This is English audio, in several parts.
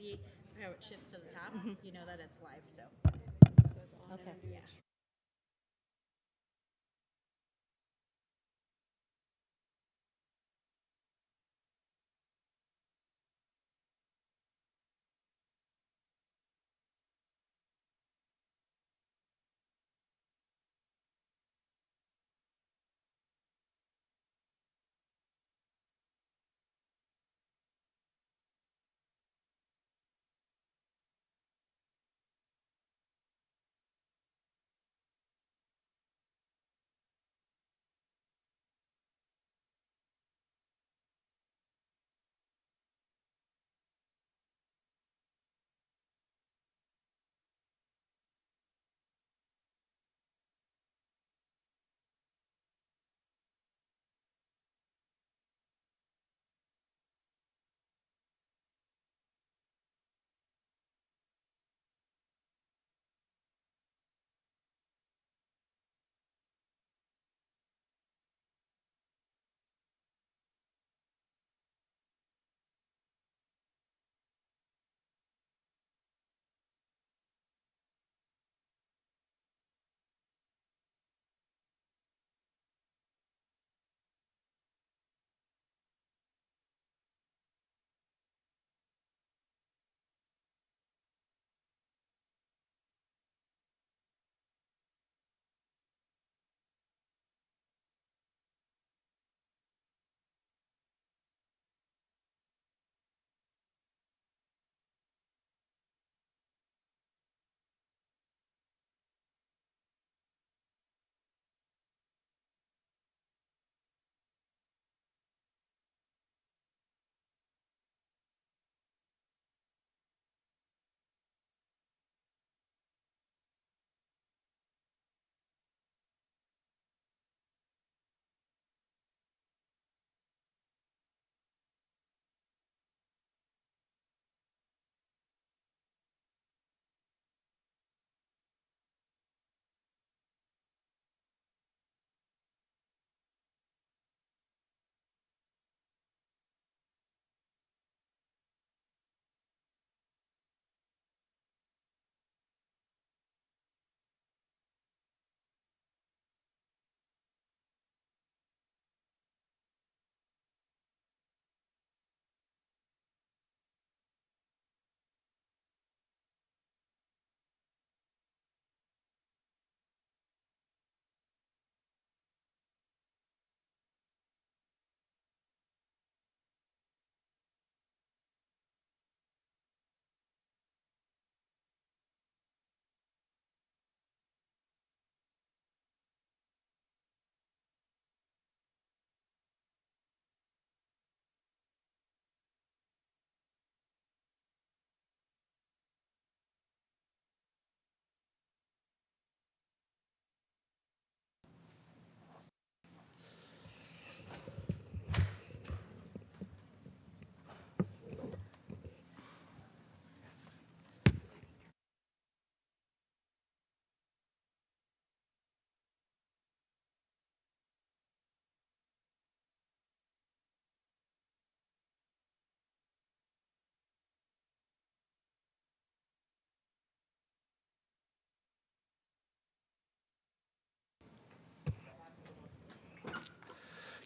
see how it shifts to the top, you know that it's live. So, Okay. yeah.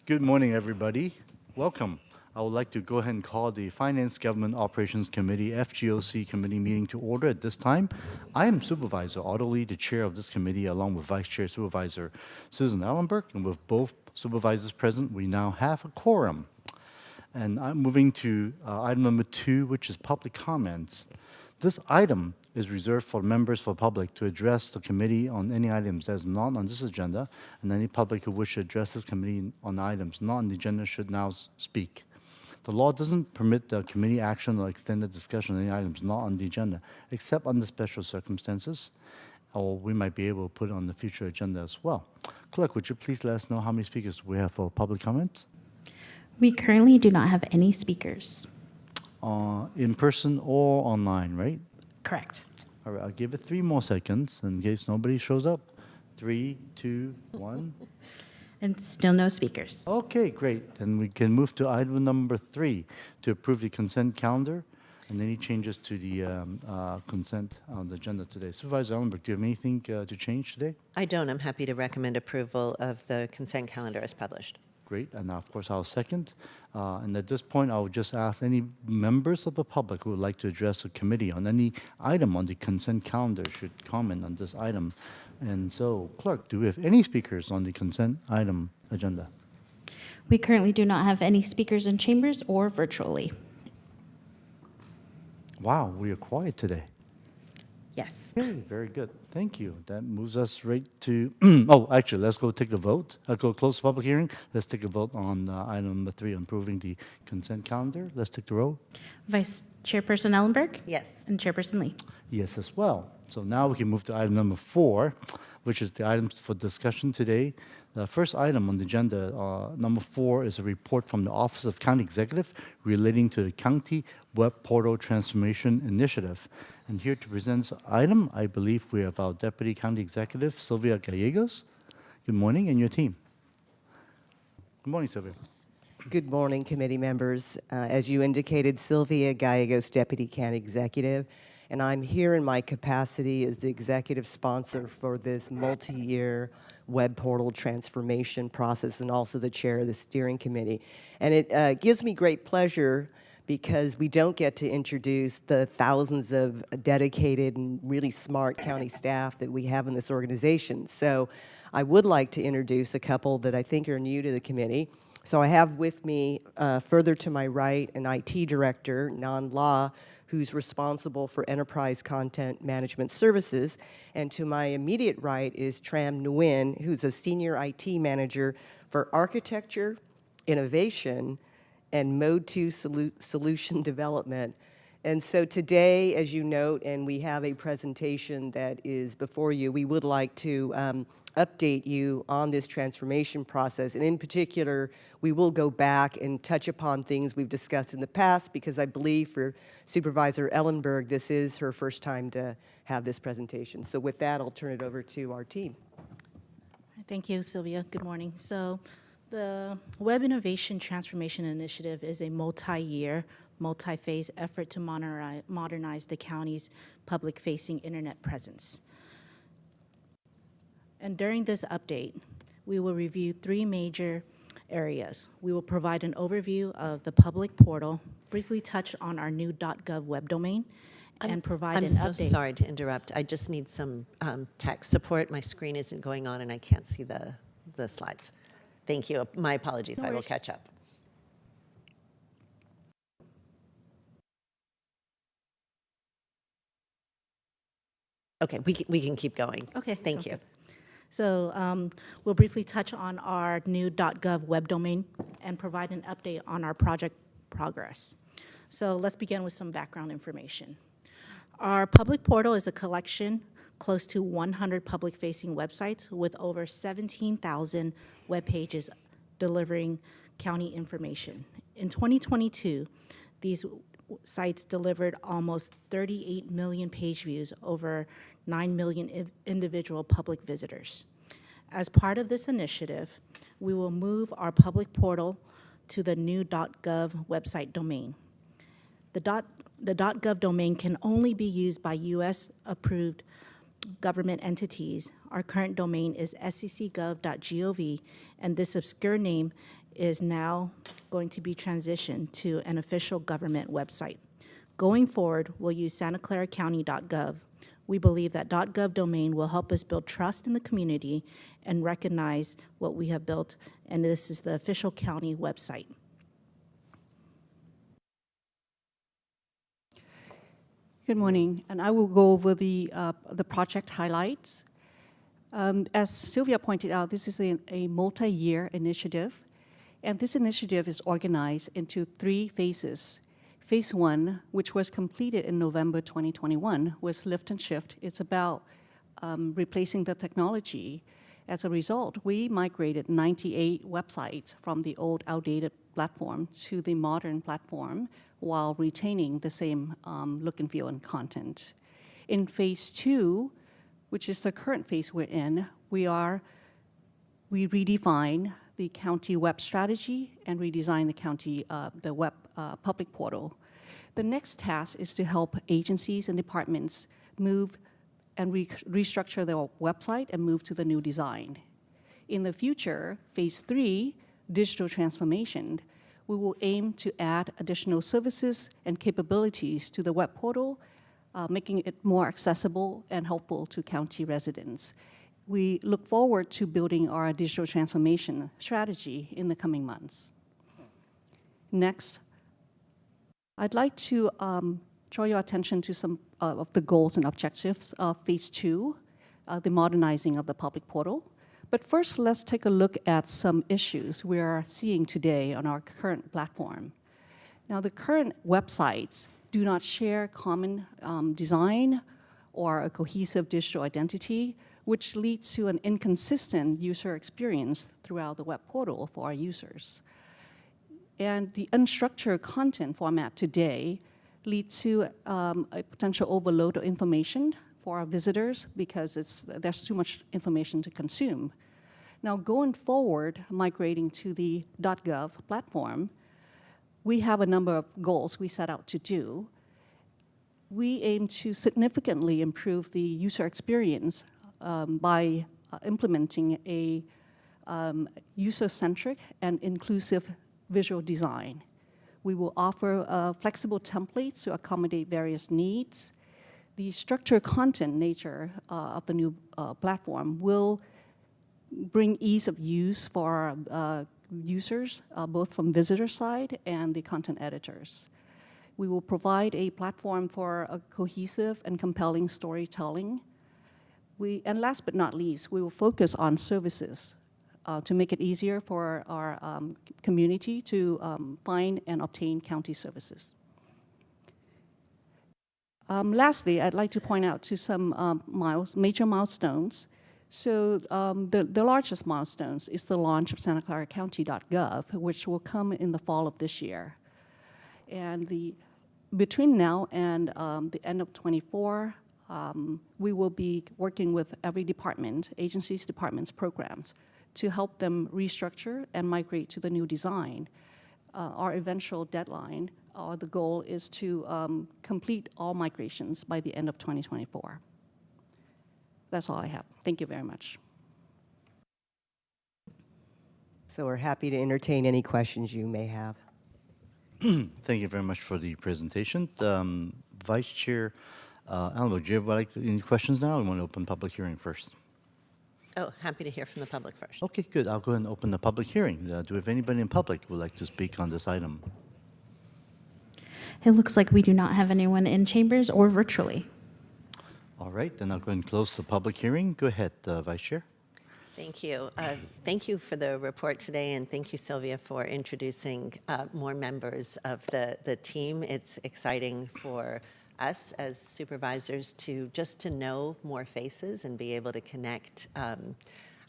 Good morning, everybody. Welcome. I would like to go ahead and call the Finance Government Operations Committee, FGOC Committee meeting to order at this time. I am Supervisor Otto Lee, the chair of this committee, along with Vice Chair Supervisor Susan Ellenberg, and with both supervisors present, we now have a quorum. And I'm moving to item number 2, which is public comments. This item is reserved for members for public to address the committee on any items that is not on this agenda, and any public who wish to address this committee on items not on the agenda should now speak. The law doesn't permit the committee action or extended discussion on any items not on the agenda, except under special circumstances, or we might be able to put it on the future agenda as well. Clerk, would you please let us know how many speakers we have for public comments? We currently do not have any speakers. In person or online, right? Correct. All right, I'll give it 3 more seconds in case nobody shows up. 3, 2, 1. And still no speakers. Okay, great. Then we can move to item number 3 to approve the consent calendar. And any changes to the consent on the agenda today? Supervisor Ellenberg, do you have anything to change today? I don't. I'm happy to recommend approval of the consent calendar as published. Great, and of course I'll second. And at this point, I would just ask any members of the public who would like to address the committee on any item on the consent calendar should comment on this item. And so, clerk, do we have any speakers on the consent item agenda? We currently do not have any speakers in chambers or virtually. Wow, we are quiet today. Yes. Okay, very good. Thank you. That moves us right to, oh, actually, let's go take a vote. I'll go close the public hearing. Let's take a vote on item number 3, approving the consent calendar. Let's take the roll. Vice Chairperson Ellenberg? Yes. And Chairperson Lee? Yes, as well. So now we can move to item number 4, which is the items for discussion today. The first item on the agenda, number 4, is a report from the Office of County Executive relating to the County Web Portal Transformation Initiative. And here to present this item, I believe we have our Deputy County Executive, Sylvia Gallegos. Good morning, and your team. Good morning, Sylvia. Good morning, committee members. As you indicated, Sylvia Gallegos, Deputy County Executive, and I'm here in my capacity as the executive sponsor for this multi-year web portal transformation process and also the chair of the steering committee. And it gives me great pleasure because we don't get to introduce the thousands of dedicated and really smart county staff that we have in this organization. So I would like to introduce a couple that I think are new to the committee. So I have with me, further to my right, an IT director, Nan La, who's responsible for enterprise content management services. And to my immediate right is Tram Nguyen, who's a senior IT manager for architecture, innovation, and Mode 2 solution development. And so today, as you note, and we have a presentation that is before you, we would like to update you on this transformation process. And in particular, we will go back and touch upon things we've discussed in the past, because I believe for Supervisor Ellenberg, this is her first time to have this presentation. So with that, I'll turn it over to our team. Thank you, Sylvia. Good morning. So the Web Innovation Transformation Initiative is a multi-year, multi-phase effort to modernize the county's public-facing internet presence. And during this update, we will review 3 major areas. We will provide an overview of the public portal, briefly touch on our new .gov web domain, and provide an update. I'm so sorry to interrupt. I just need some tech support. My screen isn't going on and I can't see the slides. Thank you. My apologies. No I will worries. catch up. Okay, we can keep going. Okay. Thank sounds you. good. So we'll briefly touch on our new .gov web domain and provide an update on our project progress. So let's begin with some background information. Our public portal is a collection close to 100 public-facing websites with over 17,000 web pages delivering county information. In 2022, these sites delivered almost 38 million page views, over 9 million individual public visitors. As part of this initiative, we will move our public portal to the new .gov website domain. The .gov domain can only be used by U.S.-approved government entities. Our current domain is sccgov.gov, and this obscure name is now going to be transitioned to an official government website. Going forward, we'll use santaclaracounty.gov. We believe that .gov domain will help us build trust in the community and recognize what we have built, and this is the official county website. Good morning, and I will go over the project highlights. As Sylvia pointed out, this is a multi-year initiative, and this initiative is organized into 3 phases. Phase 1, which was completed in November 2021, was lift and shift. It's about replacing the technology. As a result, we migrated 98 websites from the old outdated platform to the modern platform while retaining the same look and feel and content. In phase 2, which is the current phase we're in, we redefine the county web strategy and redesign the county, the web public portal. The next task is to help agencies and departments move and restructure their website and move to the new design. In the future, phase 3, digital transformation, we will aim to add additional services and capabilities to the web portal, making it more accessible and helpful to county residents. We look forward to building our digital transformation strategy in the coming months. Next, I'd like to draw your attention to some of the goals and objectives of phase 2, the modernizing of the public portal. But first, let's take a look at some issues we are seeing today on our current platform. Now, the current websites do not share common design or a cohesive digital identity, which leads to an inconsistent user experience throughout the web portal for our users. And the unstructured content format today leads to a potential overload of information for our visitors because there's too much information to consume. Now, going forward, migrating to the .gov platform, we have a number of goals we set out to do. We aim to significantly improve the user experience by implementing a user-centric and inclusive visual design. We will offer flexible templates to accommodate various needs. The structured content nature of the new platform will bring ease of use for users, both from visitor side and the content editors. We will provide a platform for a cohesive and compelling storytelling. And last but not least, we will focus on services to make it easier for our community to find and obtain county services. Lastly, I'd like to point out to some major milestones. So the largest milestones is the launch of SantaClaraCounty.gov, which will come in the fall of this year. And between now and the end of 24, we will be working with every department, agencies, departments, programs, to help them restructure and migrate to the new design. Our eventual deadline, the goal is to complete all migrations by the end of 2024. That's all I have. Thank you very much. So we're happy to entertain any questions you may have. Thank you very much for the presentation. Vice Chair Alamo, do you have any questions now? I want to open public hearing first. Oh, happy to hear from the public first. Okay, good. I'll go ahead and open the public hearing. Do we have anybody in public who would like to speak on this item? It looks like we do not have anyone in chambers or virtually. All right, then I'll go ahead and close the public hearing. Go ahead, Vice Chair. Thank you. Thank you for the report today, and thank you, Sylvia, for introducing more members of the team. It's exciting for us as supervisors to know more faces and be able to connect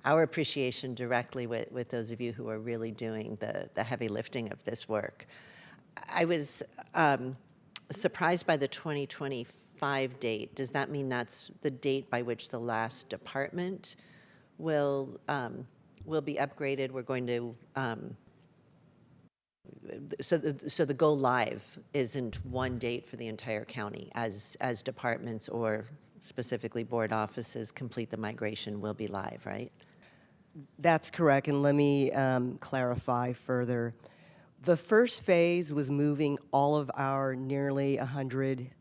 our appreciation directly with those of you who are really doing the heavy lifting of this work. I was surprised by the 2025 date. Does that mean that's the date by which the last department will be upgraded? We're going to so the go live isn't one date for the entire county as departments or specifically board offices complete the migration will be live, right? That's correct, and let me clarify further. The first phase was moving all of our nearly 100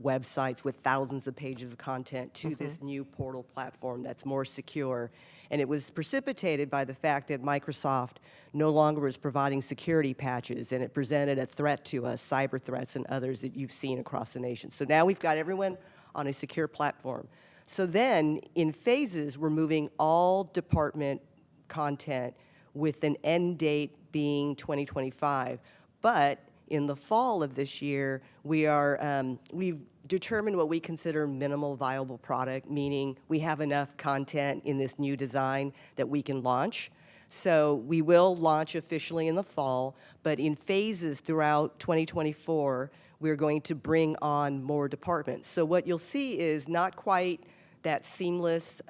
websites with thousands of pages of content to this new portal platform that's more secure. And it was precipitated by the fact that Microsoft no longer was providing security patches, and it presented a threat to us, cyber threats and others that you've seen across the nation. So now we've got everyone on a secure platform. So then, in phases, we're moving all department content with an end date being 2025. But in the fall of this year, we've determined what we consider minimal viable product, meaning we have enough content in this new design that we can launch. So we will launch officially in the fall, but in phases throughout 2024, we're going to bring on more departments. So what you'll see is not quite that seamless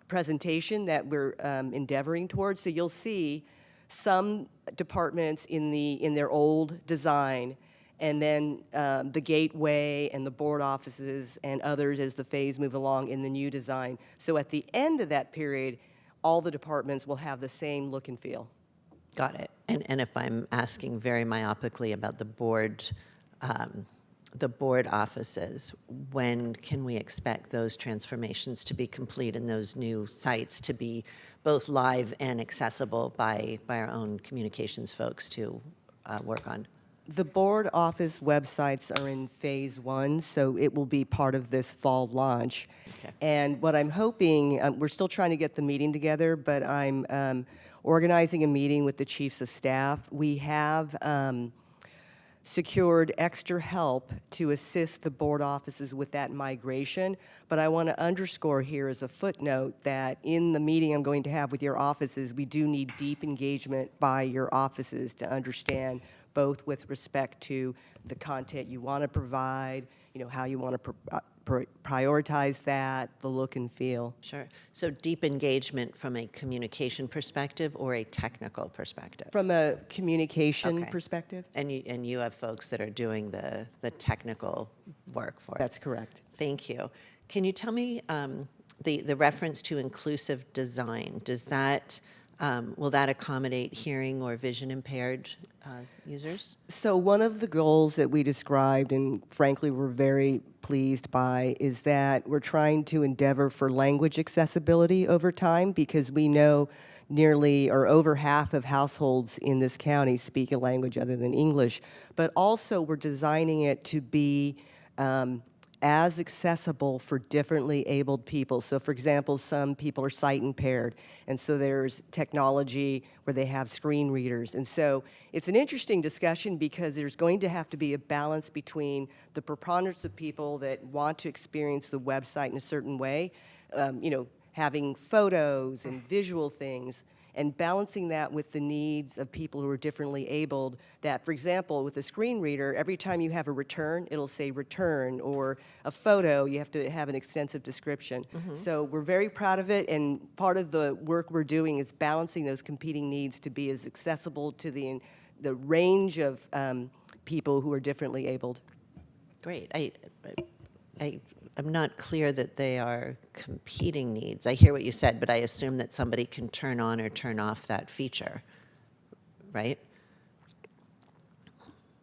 presentation that we're endeavoring towards. So you'll see some departments in their old design, and then the gateway and the board offices and others as the phase move along in the new design. So at the end of that period, all the departments will have the same look and feel. Got it. And if I'm asking very myopically about the board offices, when can we expect those transformations to be complete and those new sites to be both live and accessible by our own communications folks to work on? The board office websites are in phase 1, so it will be part of this fall launch. Okay. And what I'm hoping, we're still trying to get the meeting together, but I'm organizing a meeting with the chiefs of staff. We have secured extra help to assist the board offices with that migration, but I want to underscore here as a footnote that in the meeting I'm going to have with your offices, we do need deep engagement by your offices to understand both with respect to the content you want to provide, how you want to prioritize that, the look and feel. Sure. So deep engagement from a communication perspective or a technical perspective? From a communication Okay. perspective? And you have folks that are doing the technical work for it? That's correct. Thank you. Can you tell me the reference to inclusive design, does that, will that accommodate hearing or vision impaired users? So one of the goals that we described, and frankly we're very pleased by, is that we're trying to endeavor for language accessibility over time, because we know nearly or over half of households in this county speak a language other than English. But also we're designing it to be as accessible for differently abled people. So for example, some people are sight impaired, and so there's technology where they have screen readers. And so it's an interesting discussion because there's going to have to be a balance between the preponderance of people that want to experience the website in a certain way, having photos and visual things, and balancing that with the needs of people who are differently abled. That, for example, with a screen reader, every time you have a return, it'll say return, or a photo, you have to have an extensive description. So we're very proud of it, and part of the work we're doing is balancing those competing needs to be as accessible to the range of people who are differently abled. Great. I'm not clear that they are competing needs. I hear what you said, but I assume that somebody can turn on or turn off that feature, right?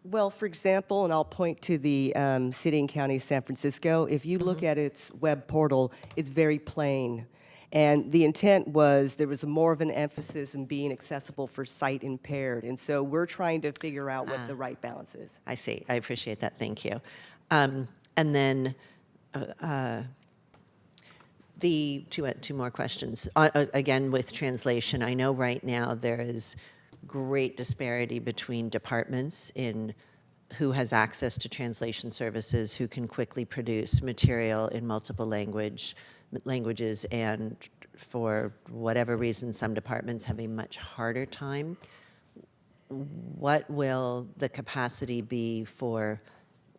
Well, for example, and I'll point to the City and County of San Francisco, if you look at its web portal, it's very plain. And the intent was there was more of an emphasis in being accessible for sight impaired. And so we're trying to figure out what the right balance is. I see. I appreciate that. Thank you. And then the two more questions. Again, with translation, I know right now there is great disparity between departments in who has access to translation services, who can quickly produce material in multiple languages, and for whatever reason, some departments have a much harder time. What will the capacity be for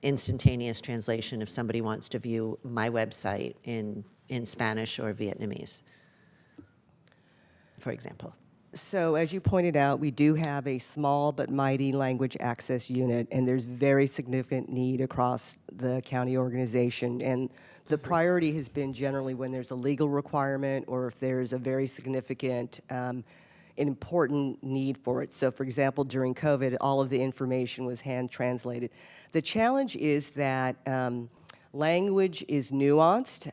instantaneous translation if somebody wants to view my website in Spanish or Vietnamese, for example? So as you pointed out, we do have a small but mighty language access unit, and there's very significant need across the county organization. And the priority has been generally when there's a legal requirement or if there's a very significant an important need for it. So for example, during COVID, all of the information was hand translated. The challenge is that language is nuanced,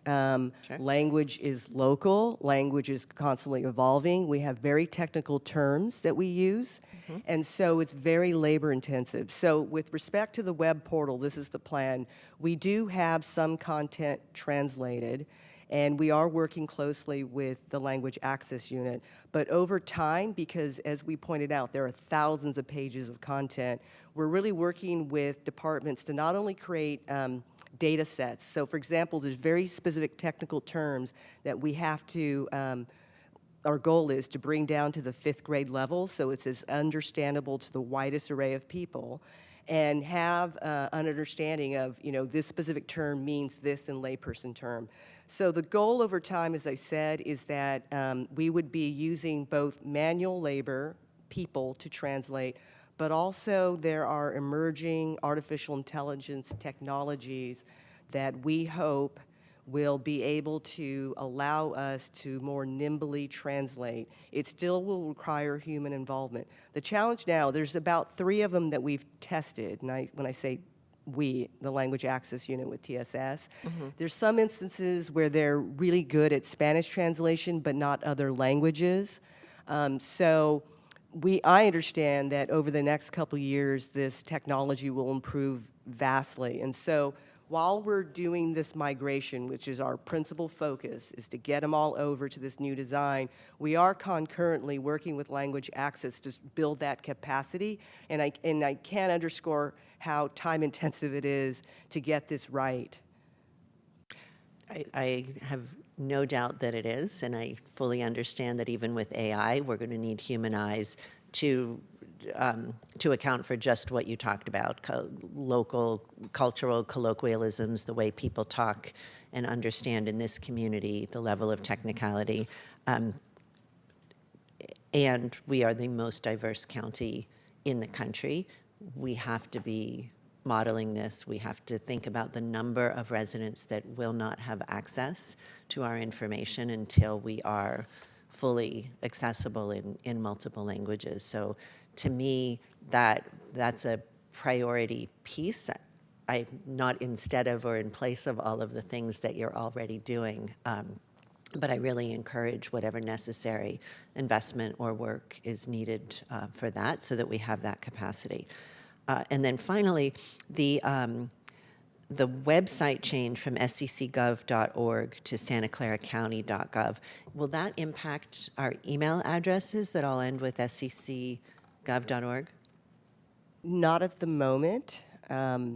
Sure. language is local, language is constantly evolving. We have very technical terms that we use, and so it's very labor intensive. So with respect to the web portal, this is the plan. We do have some content translated, and we are working closely with the language access unit. But over time, because as we pointed out, there are thousands of pages of content, we're really working with departments to not only create data sets. So for example, there's very specific technical terms that we have to, our goal is to bring down to the 5th grade level so it's as understandable to the widest array of people, and have an understanding of, this specific term means this in layperson term. So the goal over time, as I said, is that we would be using both manual labor, people, to translate, but also there are emerging artificial intelligence technologies that we hope will be able to allow us to more nimbly translate. It still will require human involvement. The challenge now, there's about 3 of them that we've tested, and when I say we, the Language Access Unit with TSS, there's some instances where they're really good at Spanish translation, but not other languages. I understand that over the next couple years, this technology will improve vastly. And so while we're doing this migration, which is our principal focus, is to get them all over to this new design, we are concurrently working with Language Access to build that capacity. And I can't underscore how time-intensive it is to get this right. I have no doubt that it is, and I fully understand that even with AI, we're going to need human eyes to account for just what you talked about, local cultural colloquialisms, the way people talk and understand in this community, the level of technicality. And we are the most diverse county in the country. We have to be modeling this. We have to think about the number of residents that will not have access to our information until we are fully accessible in multiple languages. So to me, that's a priority piece. Not instead of or in place of all of the things that you're already doing, but I really encourage whatever necessary investment or work is needed for that so that we have that capacity. And then finally, the website change from sccgov.org to santaclaracounty.gov, will that impact our email addresses that all end with sccgov.org? Not at the moment. What I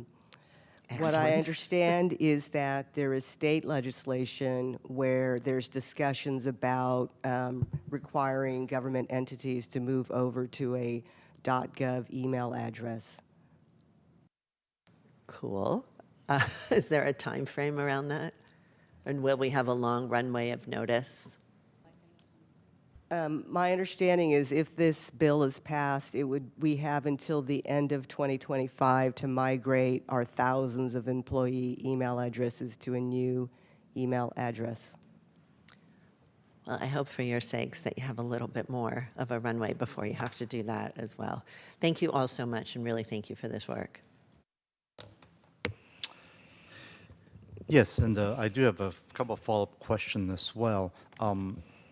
Excellent. understand is that there is state legislation where there's discussions about requiring government entities to move over to a .gov email address. Cool. Is there a time frame around that? And will we have a long runway of notice? My understanding is if this bill is passed, we have until the end of 2025 to migrate our thousands of employee email addresses to a new email address. Well, I hope for your sakes that you have a little bit more of a runway before you have to do that as well. Thank you all so much, and really thank you for this work. Yes, and I do have a couple of follow-up questions as well.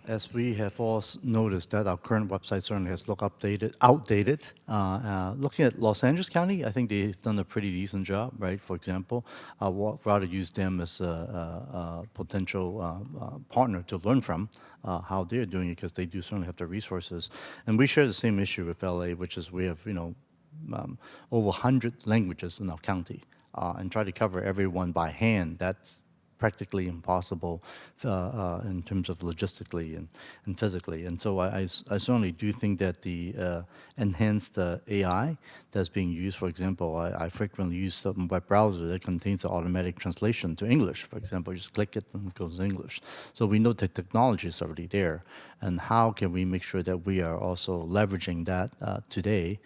As we have all noticed that our current website certainly has looked outdated. Looking at Los Angeles County, I think they've done a pretty decent job, right? For example, I would rather use them as a potential partner to learn from how they're doing it, because they do certainly have the resources. And we share the same issue with LA, which is we have over 100 languages in our county, and try to cover everyone by hand. That's practically impossible in terms of logistically and physically. And so I certainly do think that the enhanced AI that's being used, for example, I frequently use some web browser that contains an automatic translation to English. For example, you just click it and it goes to English. So we know the technology is already there. And how can we make sure that we are also leveraging that today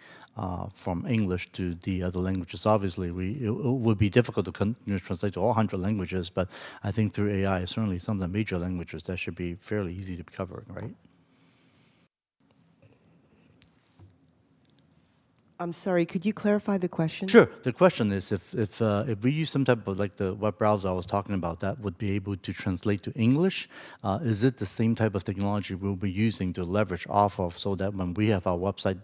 from English to the other languages? Obviously, it would be difficult to translate to all 100 languages, but I think through AI, certainly some of the major languages, that should be fairly easy to be covered, right? I'm sorry, could you clarify the question? Sure. The question is, if we use some type of, like the web browser I was talking about, that would be able to translate to English, is it the same type of technology we'll be using to leverage off of, so that when we have our website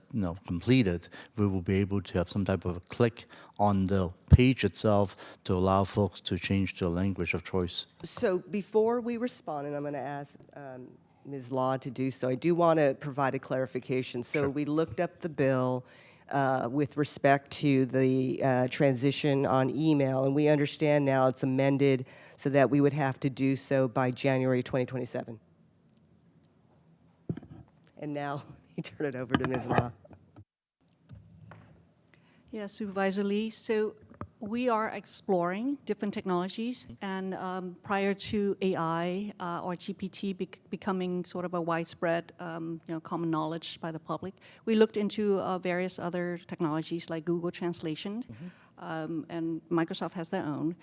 completed, we will be able to have some type of a click on the page itself to allow folks to change to a language of choice? So before we respond, and I'm going to ask Ms. Law to do so, I do want to provide a clarification. So Sure. we looked up the bill with respect to the transition on email, and we understand now it's amended so that we would have to do so by January 2027. And now let me turn it over to Ms. Law. Yeah, Supervisor Lee. So We are exploring different technologies, and prior to AI or GPT becoming sort of a widespread, common knowledge by the public, we looked into various other technologies like Google Translation, and Microsoft has their own.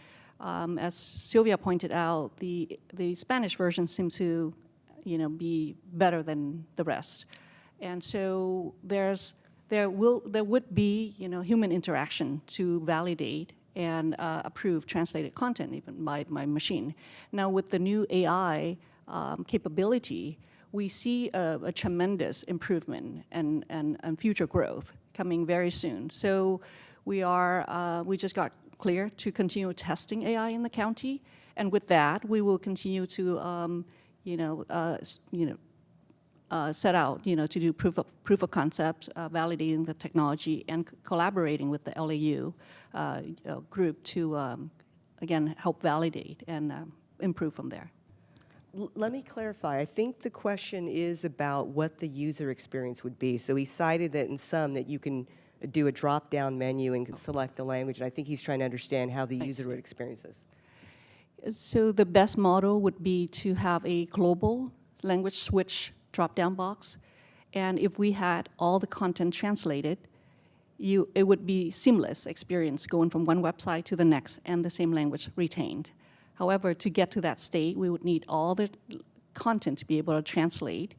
As Sylvia pointed out, the Spanish version seems to, be better than the rest, and so there would be, human interaction to validate and approve translated content, even by machine. Now, with the new AI capability, we see a tremendous improvement and future growth coming very soon. So we just got clear to continue testing AI in the county, and with that, we will continue to, set out, to do proof of concept, validating the technology, and collaborating with the LAU group to, again, help validate and improve from there. Let me clarify. I think the question is about what the user experience would be. So he cited that in some that you can do a drop-down menu and select the language, and I think he's trying to understand how the user would experience this. So the best model would be to have a global language switch drop-down box, and if we had all the content translated, it would be seamless experience going from one website to the next and the same language retained. However, to get to that state, we would need all the content to be able to translate,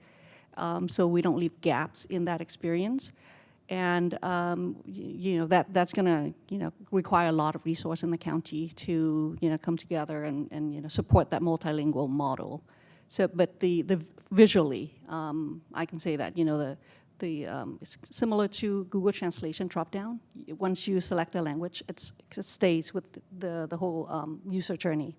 so we don't leave gaps in that experience. And that's going to require a lot of resource in the county to come together and support that multilingual model. So, but the visually, I can say that it's similar to Google Translation drop-down. Once you select a language, it stays with the whole user journey.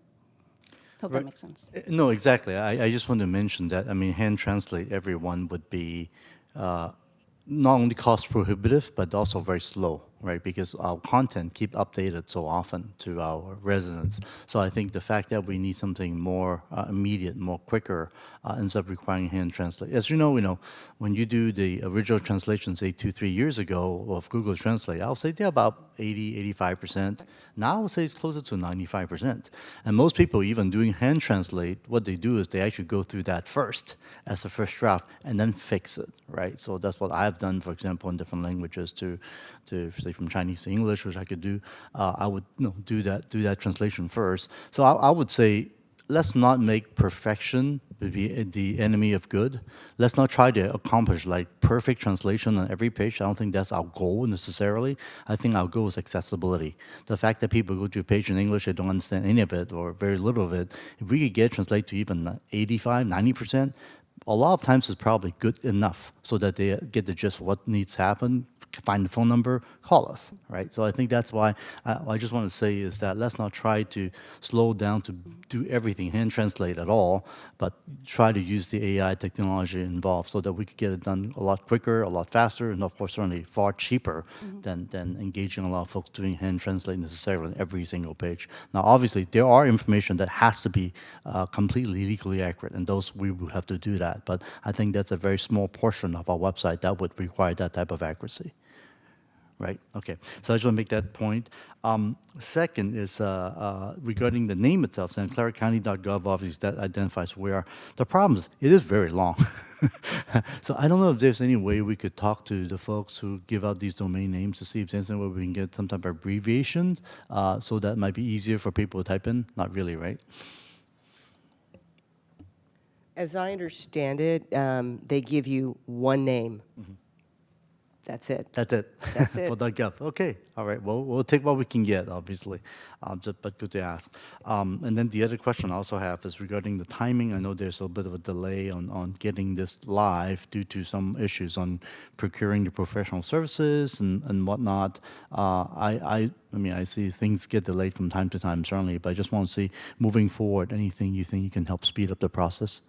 Hope that makes sense. No, exactly. I just want to mention that, hand translate everyone would be not only cost prohibitive, but also very slow, right? Because our content keep updated so often to our residents. So I think the fact that we need something more immediate, more quicker, ends up requiring hand translate. As you know, when you do the original translation, say 2-3 years ago of Google Translate, I'll say they're about 80-85%. Now I'll say it's closer to 95%. And most people, even doing hand translate, what they do is they actually go through that first as a first draft and then fix it, right? So that's what I've done, for example, in different languages to say from Chinese to English, which I could do. I would do that translation first. So I would say, let's not make perfection be the enemy of good. Let's not try to accomplish like perfect translation on every page. I don't think that's our goal necessarily. I think our goal is accessibility. The fact that people go to a page in English, they don't understand any of it or very little of it, if we could get translated to even 85, 90%, a lot of times it's probably good enough so that they get the gist of what needs to happen, find the phone number, call us, right? So I think that's why I just want to say is that let's not try to slow down to do everything hand translate at all, but try to use the AI technology involved so that we could get it done a lot quicker, a lot faster, and of course certainly far cheaper than engaging a lot of folks doing hand translate necessarily on every single page. Now obviously there are information that has to be completely legally accurate, and those we will have to do that, but I think that's a very small portion of our website that would require that type of accuracy. Right, okay. So I just want to make that point. Second is regarding the name itself, StClairCounty.gov, obviously that identifies where. The problem is, it is very long. So I don't know if there's any way we could talk to the folks who give out these domain names to see if there's any way we can get some type of abbreviation, so that might be easier for people to type in. Not really, right? As I understand it, they give you one name. Mm-hmm. That's it. That's it. That's it. For .gov. Okay. All right. Well, we'll take what we can get, obviously. But good to ask. And then the other question I also have is regarding the timing. I know there's a bit of a delay on getting this live due to some issues on procuring the professional services and whatnot. I mean, I see things get delayed from time to time, certainly, but I just want to see, moving forward, anything you think you can help speed up the process?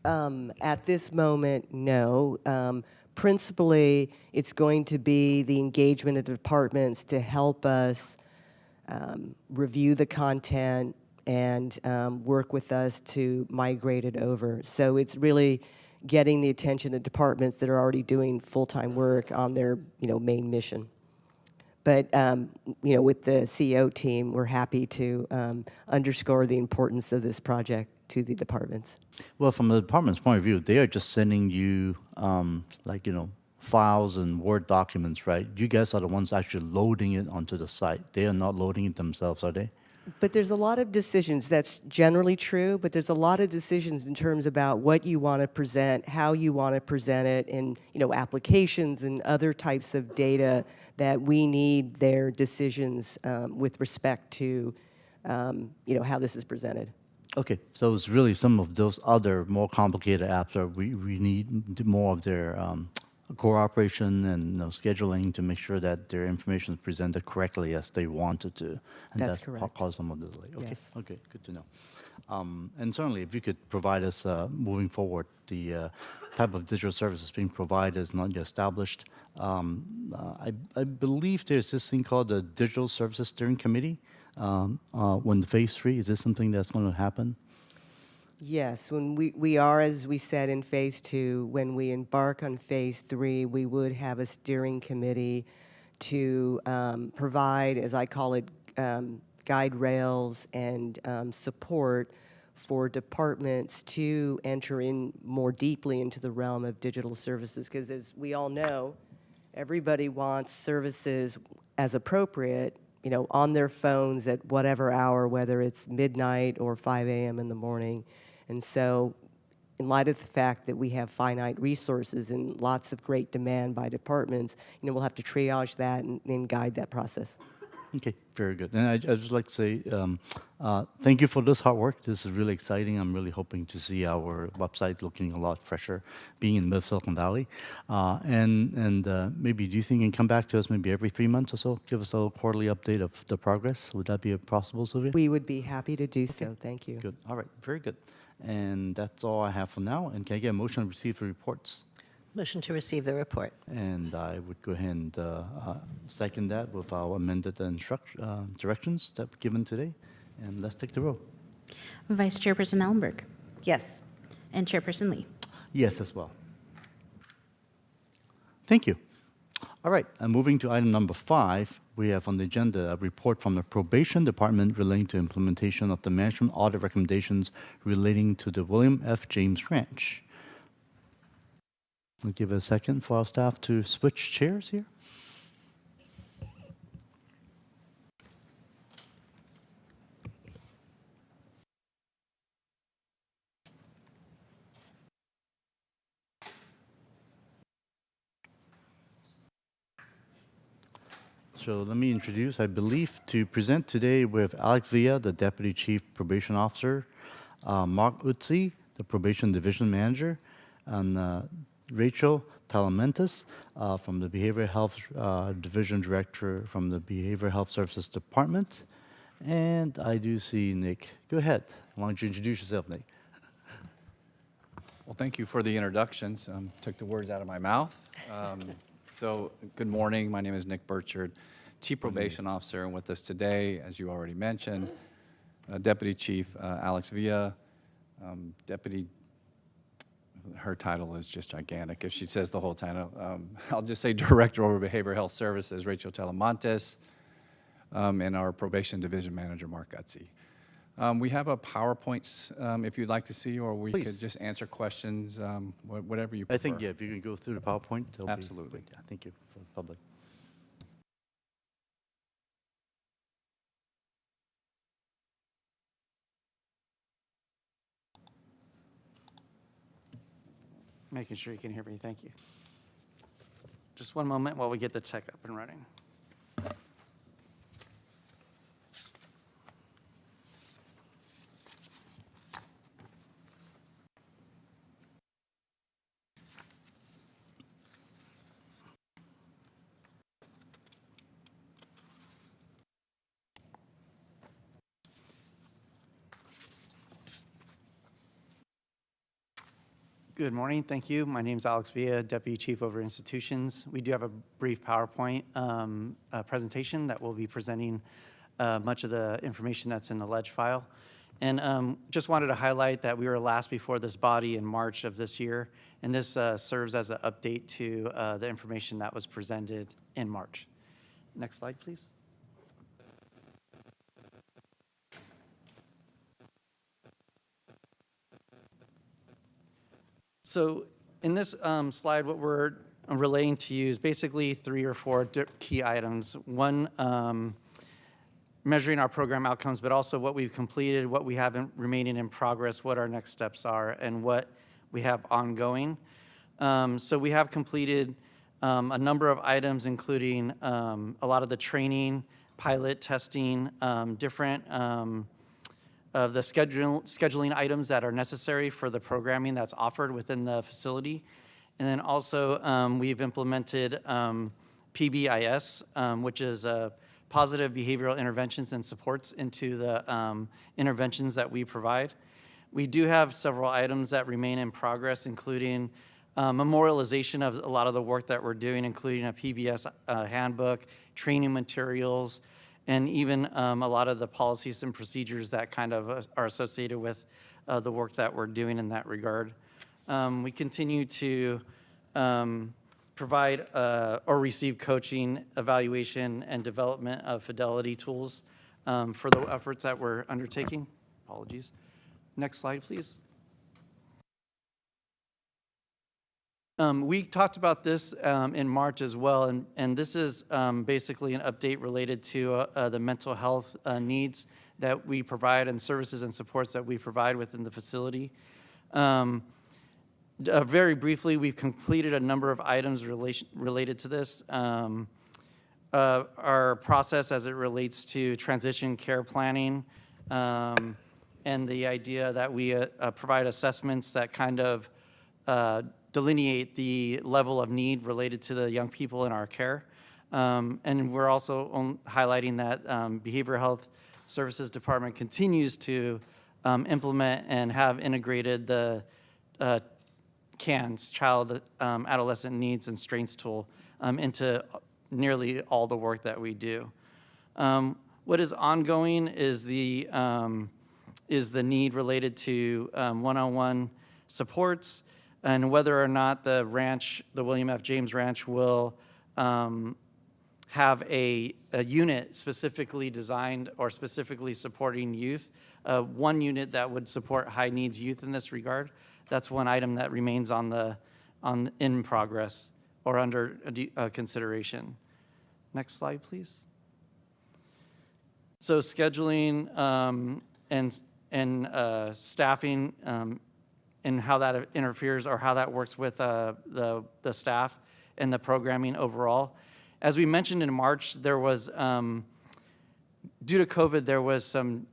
At this moment, no. Principally, it's going to be the engagement of the departments to help us review the content and work with us to migrate it over. So it's really getting the attention of the departments that are already doing full-time work on their main mission. But with the CEO team, we're happy to underscore the importance of this project to the departments. Well, from the department's point of view, they are just sending you, files and Word documents, right? You guys are the ones actually loading it onto the site. They are not loading it themselves, are they? But there's a lot of decisions. That's generally true, but there's a lot of decisions in terms about what you want to present, how you want to present it, and applications and other types of data that we need their decisions with respect to how this is presented. Okay, so it's really some of those other more complicated apps that we need more of their cooperation and scheduling to make sure that their information is presented correctly as they wanted to. And That's what correct. caused some of the delay. Okay, Yes. okay, good to know. And certainly, if you could provide us moving forward, the type of digital services being provided is not yet established. I believe there's this thing called the Digital Services Steering Committee. When phase 3, is this something that's going to happen? Yes, when we are, as we said, in phase 2, when we embark on phase 3, we would have a steering committee to provide, as I call it, guide rails and support for departments to enter in more deeply into the realm of digital services. Because as we all know, everybody wants services as appropriate, on their phones at whatever hour, whether it's midnight or 5 a.m. in the morning. And so in light of the fact that we have finite resources and lots of great demand by departments, we'll have to triage that and guide that process. Okay, very good. And I'd just like to say thank you for this hard work. This is really exciting. I'm really hoping to see our website looking a lot fresher, being in Silicon Valley. And maybe do you think you can come back to us maybe every 3 months or so, give us a little quarterly update of the progress? Would that be possible, Sylvia? We would be happy to do so. Thank you. Good. All right, very good. And that's all I have for now. And can I get a motion to receive the reports? Motion to receive the report. And I would go ahead and second that with our amended directions that were given today. And let's take the roll. Vice Chairperson Ellenberg Yes. and Chairperson Lee. Yes, as well. Thank you. All right, and moving to item number 5, we have on the agenda a report from the Probation Department relating to implementation of the management audit recommendations relating to the William F. James Ranch. We'll give it a second for our staff to switch chairs here. So let me introduce, I believe, to present today with Alex Villa, the Deputy Chief Probation Officer, Mark Utzi, the Probation Division Manager, and Rachel Talamentis from the Behavioral Health Division Director from the Behavioral Health Services Department. And I do see Nick. Go ahead. Why don't you introduce yourself, Nick? Well, thank you for the introductions. Took the words out of my mouth. So, good morning. My name is Nick Burchard, Chief Probation Officer, and with us today, as you already mentioned, Deputy Chief Alex Villa, Deputy. Her title is just gigantic. If she says the whole title, I'll just say Director over Behavioral Health Services, Rachel Telemontes, and our Probation Division Manager, Mark Utzi. We have a PowerPoint if you'd like to see, or we Please. could just answer questions, whatever you prefer. I think, yeah, if you can go through the PowerPoint, that'll Absolutely. be great. Yeah, thank you for the public. Making sure you can hear me. Thank you. Just one moment while we get the tech up and running. Good morning. Thank you. My name is Alex Villa, Deputy Chief over Institutions. We do have a brief PowerPoint presentation that we'll be presenting much of the information that's in the ledge file. And just wanted to highlight that we were last before this body in March of this year, and this serves as an update to the information that was presented in March. Next slide, please. So in this slide, what we're relaying to you is basically 3 or 4 key items. One, measuring our program outcomes, but also what we've completed, what we have remaining in progress, what our next steps are, and what we have ongoing. So we have completed a number of items, including a lot of the training, pilot testing, different of the scheduling items that are necessary for the programming that's offered within the facility. And then also we've implemented PBIS, which is positive behavioral interventions and supports into the interventions that we provide. We do have several items that remain in progress, including memorialization of a lot of the work that we're doing, including a PBS handbook, training materials, and even a lot of the policies and procedures that kind of are associated with the work that we're doing in that regard. We continue to provide or receive coaching, evaluation, and development of fidelity tools for the efforts that we're undertaking. Apologies. Next slide, please. We talked about this in March as well, and this is basically an update related to the mental health needs that we provide and services and supports that we provide within the facility. Very briefly, we've completed a number of items related to this. Our process as it relates to transition care planning, and the idea that we provide assessments that kind of delineate the level of need related to the young people in our care. And we're also highlighting that Behavioral Health Services Department continues to implement and have integrated the CANS, Child Adolescent Needs and Strengths tool, into nearly all the work that we do. What is ongoing is the need related to one-on-one supports, and whether or not the ranch, the William F. James Ranch, will have a unit specifically designed or specifically supporting youth, one unit that would support high needs youth in this regard. That's one item that remains in progress or under consideration. Next slide, please. So scheduling and staffing and how that interferes or how that works with the staff and the programming overall. As we mentioned in March, there was, due to COVID, there was some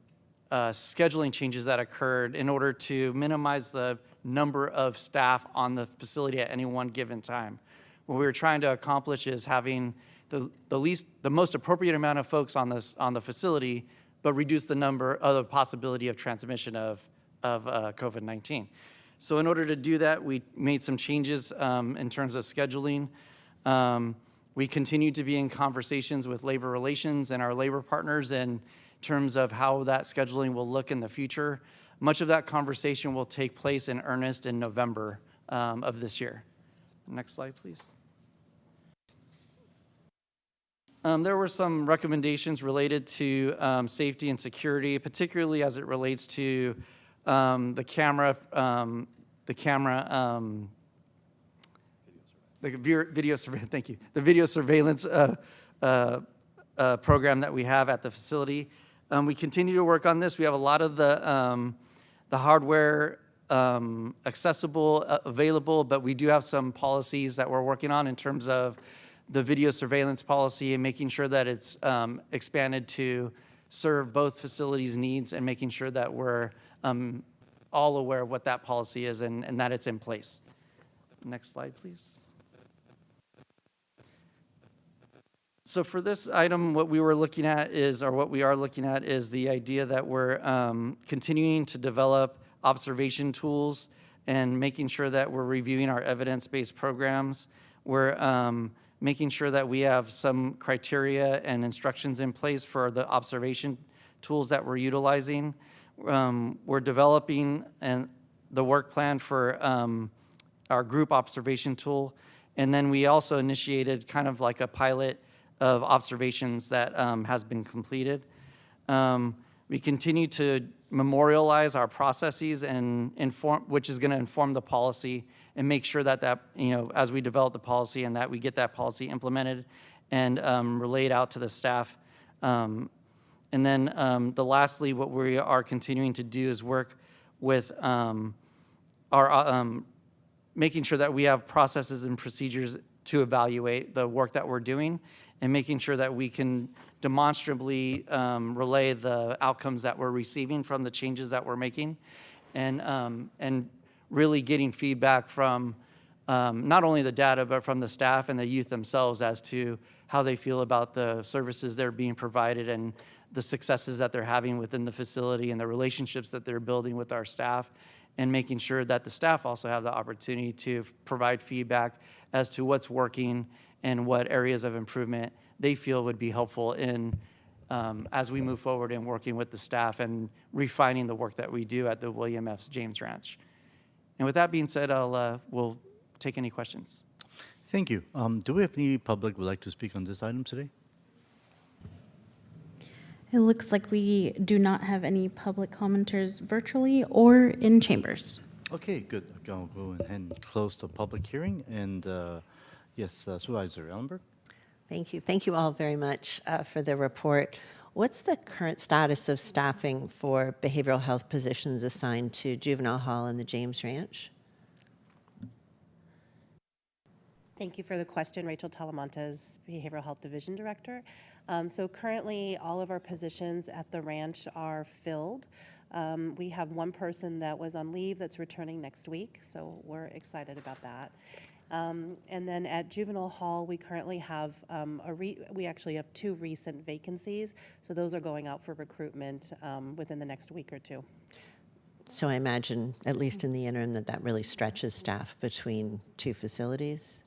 scheduling changes that occurred in order to minimize the number of staff on the facility at any one given time. What we were trying to accomplish is having the most appropriate amount of folks on the facility, but reduce the number of the possibility of transmission of COVID-19. So in order to do that, we made some changes in terms of scheduling. We continue to be in conversations with labor relations and our labor partners in terms of how that scheduling will look in the future. Much of that conversation will take place in earnest in November of this year. Next slide, please. There were some recommendations related to safety and security, particularly as it relates to the video surveillance program that we have at the facility. We continue to work on this. We have a lot of the hardware accessible, available, but we do have some policies that we're working on in terms of the video surveillance policy and making sure that it's expanded to serve both facilities' needs and making sure that we're all aware of what that policy is and that it's in place. Next slide, please. So for this item, what we are looking at is the idea that we're continuing to develop observation tools and making sure that we're reviewing our evidence-based programs. We're making sure that we have some criteria and instructions in place for the observation tools that we're utilizing. We're developing the work plan for our group observation tool. And then we also initiated kind of like a pilot of observations that has been completed. We continue to memorialize our processes and inform, which is going to inform the policy and make sure that as we develop the policy and that we get that policy implemented and relayed out to the staff. And then lastly, what we are continuing to do is work with making sure that we have processes and procedures to evaluate the work that we're doing and making sure that we can demonstrably relay the outcomes that we're receiving from the changes that we're making, and really getting feedback from not only the data, but from the staff and the youth themselves as to how they feel about the services that are being provided and the successes that they're having within the facility and the relationships that they're building with our staff, and making sure that the staff also have the opportunity to provide feedback as to what's working and what areas of improvement they feel would be helpful in as we move forward in working with the staff and refining the work that we do at the William F. James Ranch. And with that being said, we'll take any questions. Thank you. Do we have any public who would like to speak on this item today? It looks like we do not have any public commenters virtually or in chambers. Okay, good. I'll go ahead and close the public hearing. And yes, Supervisor Ellenberg? Thank you. Thank you all very much for the report. What's the current status of staffing for behavioral health positions assigned to Juvenile Hall and the James Ranch? Thank you for the question. Rachel Talamantes, Behavioral Health Division Director. So currently, all of our positions at the ranch are filled. We have one person that was on leave that's returning next week, so we're excited about that. And then at Juvenile Hall, we currently have we actually have 2 recent vacancies, so those are going out for recruitment within the next week or 2. So I imagine, at least in the interim, that really stretches staff between 2 facilities?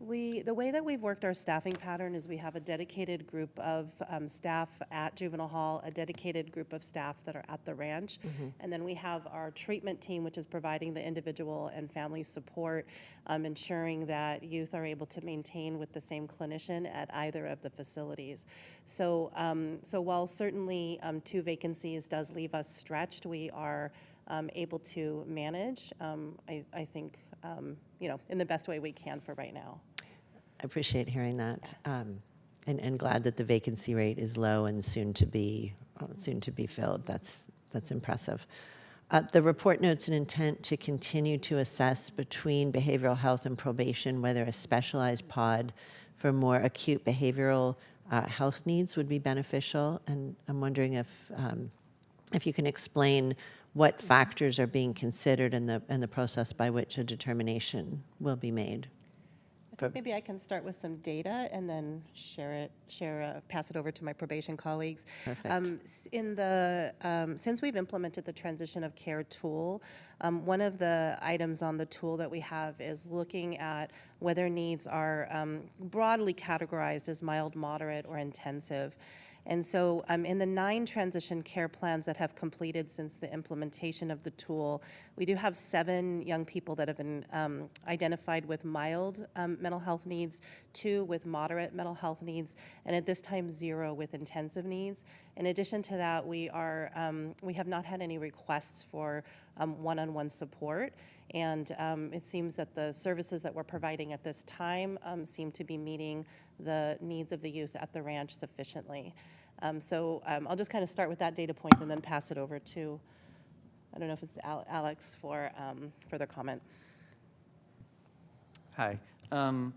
The way that we've worked our staffing pattern is we have a dedicated group of staff at Juvenile Hall, a dedicated group of staff that are at the ranch, and then we have our treatment team, which is providing the individual and family support, ensuring that youth are able to maintain with the same clinician at either of the facilities. So, while certainly 2 vacancies does leave us stretched, we are able to manage, I think, in the best way we can for right now. I appreciate hearing that, and glad that the vacancy rate is low and soon to be filled. That's impressive. The report notes an intent to continue to assess between behavioral health and probation whether a specialized pod for more acute behavioral health needs would be beneficial. And I'm wondering if you can explain what factors are being considered in the process by which a determination will be made. I think maybe I can start with some data and then pass it over to my probation colleagues. Perfect. Since we've implemented the transition of care tool, one of the items on the tool that we have is looking at whether needs are broadly categorized as mild, moderate, or intensive. And so in the 9 transition care plans that have completed since the implementation of the tool, we do have 7 young people that have been identified with mild mental health needs, 2 with moderate mental health needs, and at this time 0 with intensive needs. In addition to that, we have not had any requests for one-on-one support, and it seems that the services that we're providing at this time seem to be meeting the needs of the youth at the ranch sufficiently. So I'll just kind of start with that data point and then pass it over to, I don't know if it's Alex for further comment. Hi. I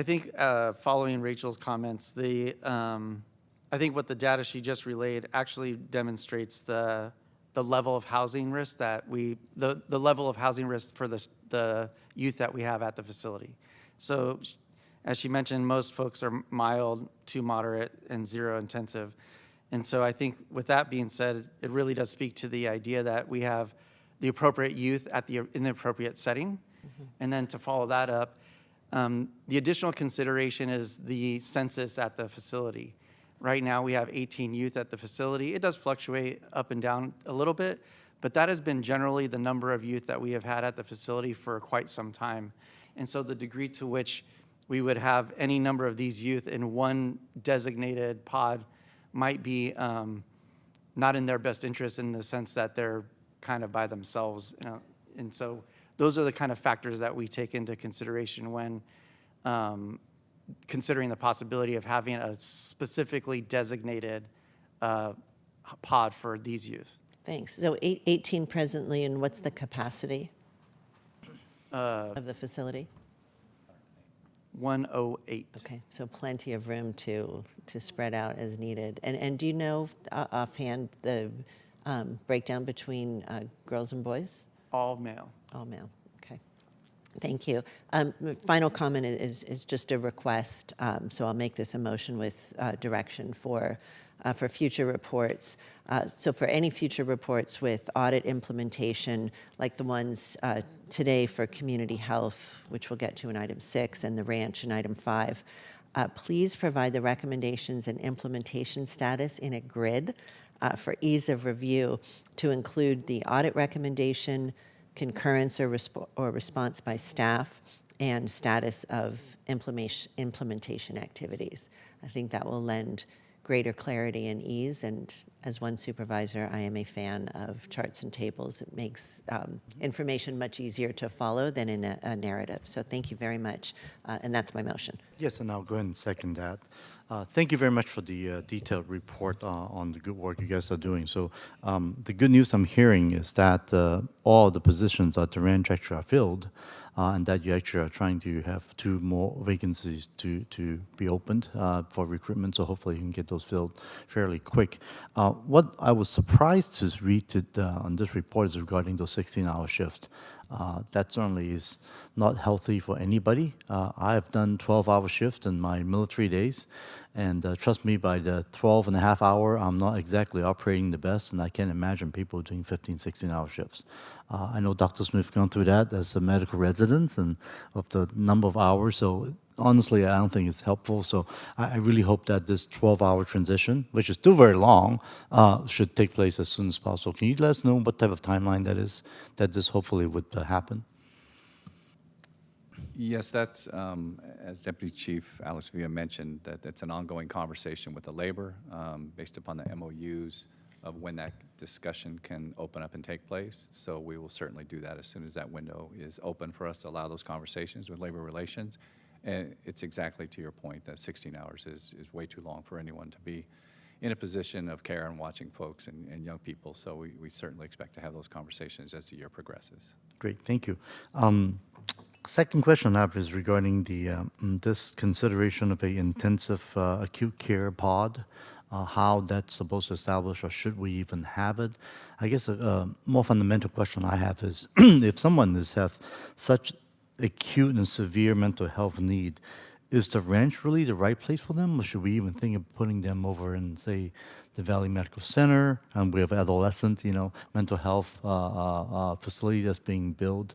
think following Rachel's comments, I think what the data she just relayed actually demonstrates the level of housing risk that the level of housing risk for the youth that we have at the facility. So, as she mentioned, most folks are mild, 2 moderate, and 0 intensive. And so I think with that being said, it really does speak to the idea that we have the appropriate youth in the appropriate setting. And then to follow that up, the additional consideration is the census at the facility. Right now we have 18 youth at the facility. It does fluctuate up and down a little bit, but that has been generally the number of youth that we have had at the facility for quite some time. And so the degree to which we would have any number of these youth in one designated pod might be not in their best interest in the sense that they're kind of by themselves. And so those are the kind of factors that we take into consideration when considering the possibility of having a specifically designated pod for these youth. Thanks. So 18 presently, and what's the capacity of the facility? 108. Okay, so plenty of room to spread out as needed. And do you know offhand the breakdown between girls and boys? All male. All male. Okay. Thank you. Final comment is just a request. So I'll make this a motion with direction for future reports. So for any future reports with audit implementation, like the ones today for community health, which we'll get to in item 6, and the ranch in item 5, please provide the recommendations and implementation status in a grid for ease of review to include the audit recommendation, concurrence or response by staff, and status of implementation activities. I think that will lend greater clarity and ease, and as one supervisor, I am a fan of charts and tables. It makes information much easier to follow than in a narrative. So thank you very much, and that's my motion. Yes, and I'll go ahead and second that. Thank you very much for the detailed report on the good work you guys are doing. So the good news I'm hearing is that all the positions at the ranch actually are filled, and that you actually are trying to have 2 more vacancies to be opened for recruitment. So hopefully you can get those filled fairly quick. What I was surprised to read on this report is regarding those 16-hour shifts. That certainly is not healthy for anybody. I have done 12-hour shifts in my military days, and trust me, by the 12 and a half hour, I'm not exactly operating the best, and I can't imagine people doing 15, 16-hour shifts. I know Dr. Smith gone through that as a medical resident and of the number of hours, so honestly, I don't think it's helpful. So I really hope that this 12-hour transition, which is still very long, should take place as soon as possible. Can you let us know what type of timeline that is, that this hopefully would happen? Yes, that's, as Deputy Chief Alex Villa mentioned, that it's an ongoing conversation with the labor based upon the MOUs of when that discussion can open up and take place. So we will certainly do that as soon as that window is open for us to allow those conversations with labor relations. And it's exactly to your point that 16 hours is way too long for anyone to be in a position of care and watching folks and young people. So we certainly expect to have those conversations as the year progresses. Great, thank you. Second question I have is regarding this consideration of a intensive acute care pod, how that's supposed to establish, or should we even have it? I guess a more fundamental question I have is if someone have such acute and severe mental health need, is the ranch really the right place for them, or should we even think of putting them over in, say, the Valley Medical Center, and we have adolescent, mental health facility that's being built?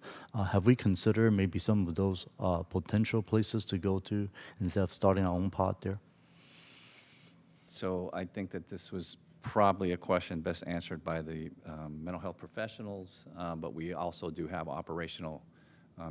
Have we considered maybe some of those potential places to go to instead of starting our own pod there? So I think that this was probably a question best answered by the mental health professionals, but we also do have operational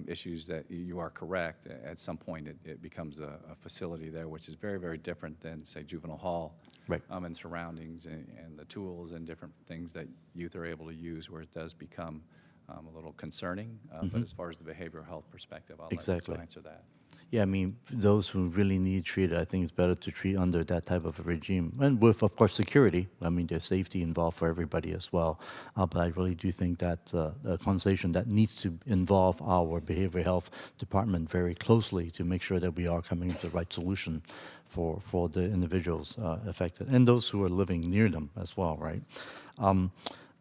issues that you are correct. At some point, it becomes a facility there, which is very, very different than, say, juvenile hall, right, and surroundings and the tools and different things that youth are able to use, where it does become a little concerning. But as far as the behavioral health perspective, I'll let you answer that. Yeah, I mean, those who really need treated, I think it's better to treat under that type of a regime. And with, of course, security. I mean, there's safety involved for everybody as well. But I really do think that's a conversation that needs to involve our behavioral health department very closely to make sure that we are coming to the right solution for the individuals affected and those who are living near them as well, right?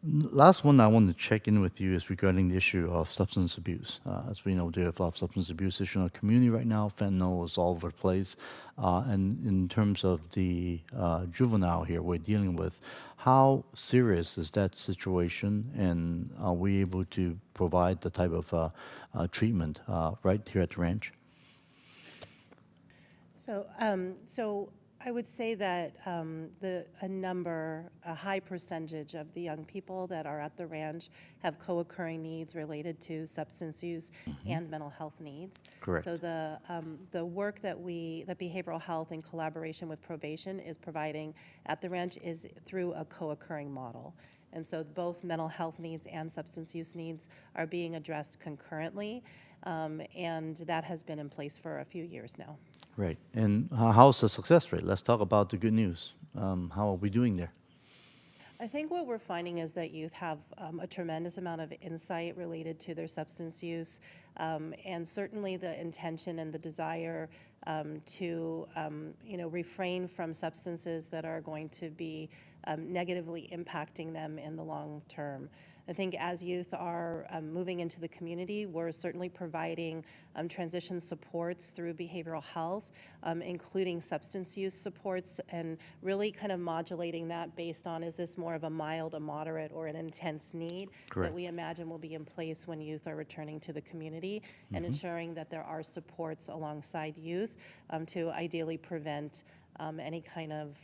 Last one I want to check in with you is regarding the issue of substance abuse. As we know, there are a lot of substance abuse issues in our community right now. Fentanyl is all over the place. And in terms of the juvenile here we're dealing with, how serious is that situation, and are we able to provide the type of treatment right here at the ranch? So I would say that a high percentage of the young people that are at the ranch have co-occurring needs related to substance use and mental health needs. Correct. So the work that behavioral health in collaboration with probation is providing at the ranch is through a co-occurring model. And so both mental health needs and substance use needs are being addressed concurrently, and that has been in place for a few years now. Right. And how's the success rate? Let's talk about the good news. How are we doing there? I think what we're finding is that youth have a tremendous amount of insight related to their substance use, and certainly the intention and the desire to refrain from substances that are going to be negatively impacting them in the long term. I think as youth are moving into the community, we're certainly providing transition supports through behavioral health, including substance use supports, and really kind of modulating that based on, is this more of a mild, a moderate, or an intense need Correct. that we imagine will be in place when youth are returning to the community, and ensuring that there are supports alongside youth to ideally prevent any kind of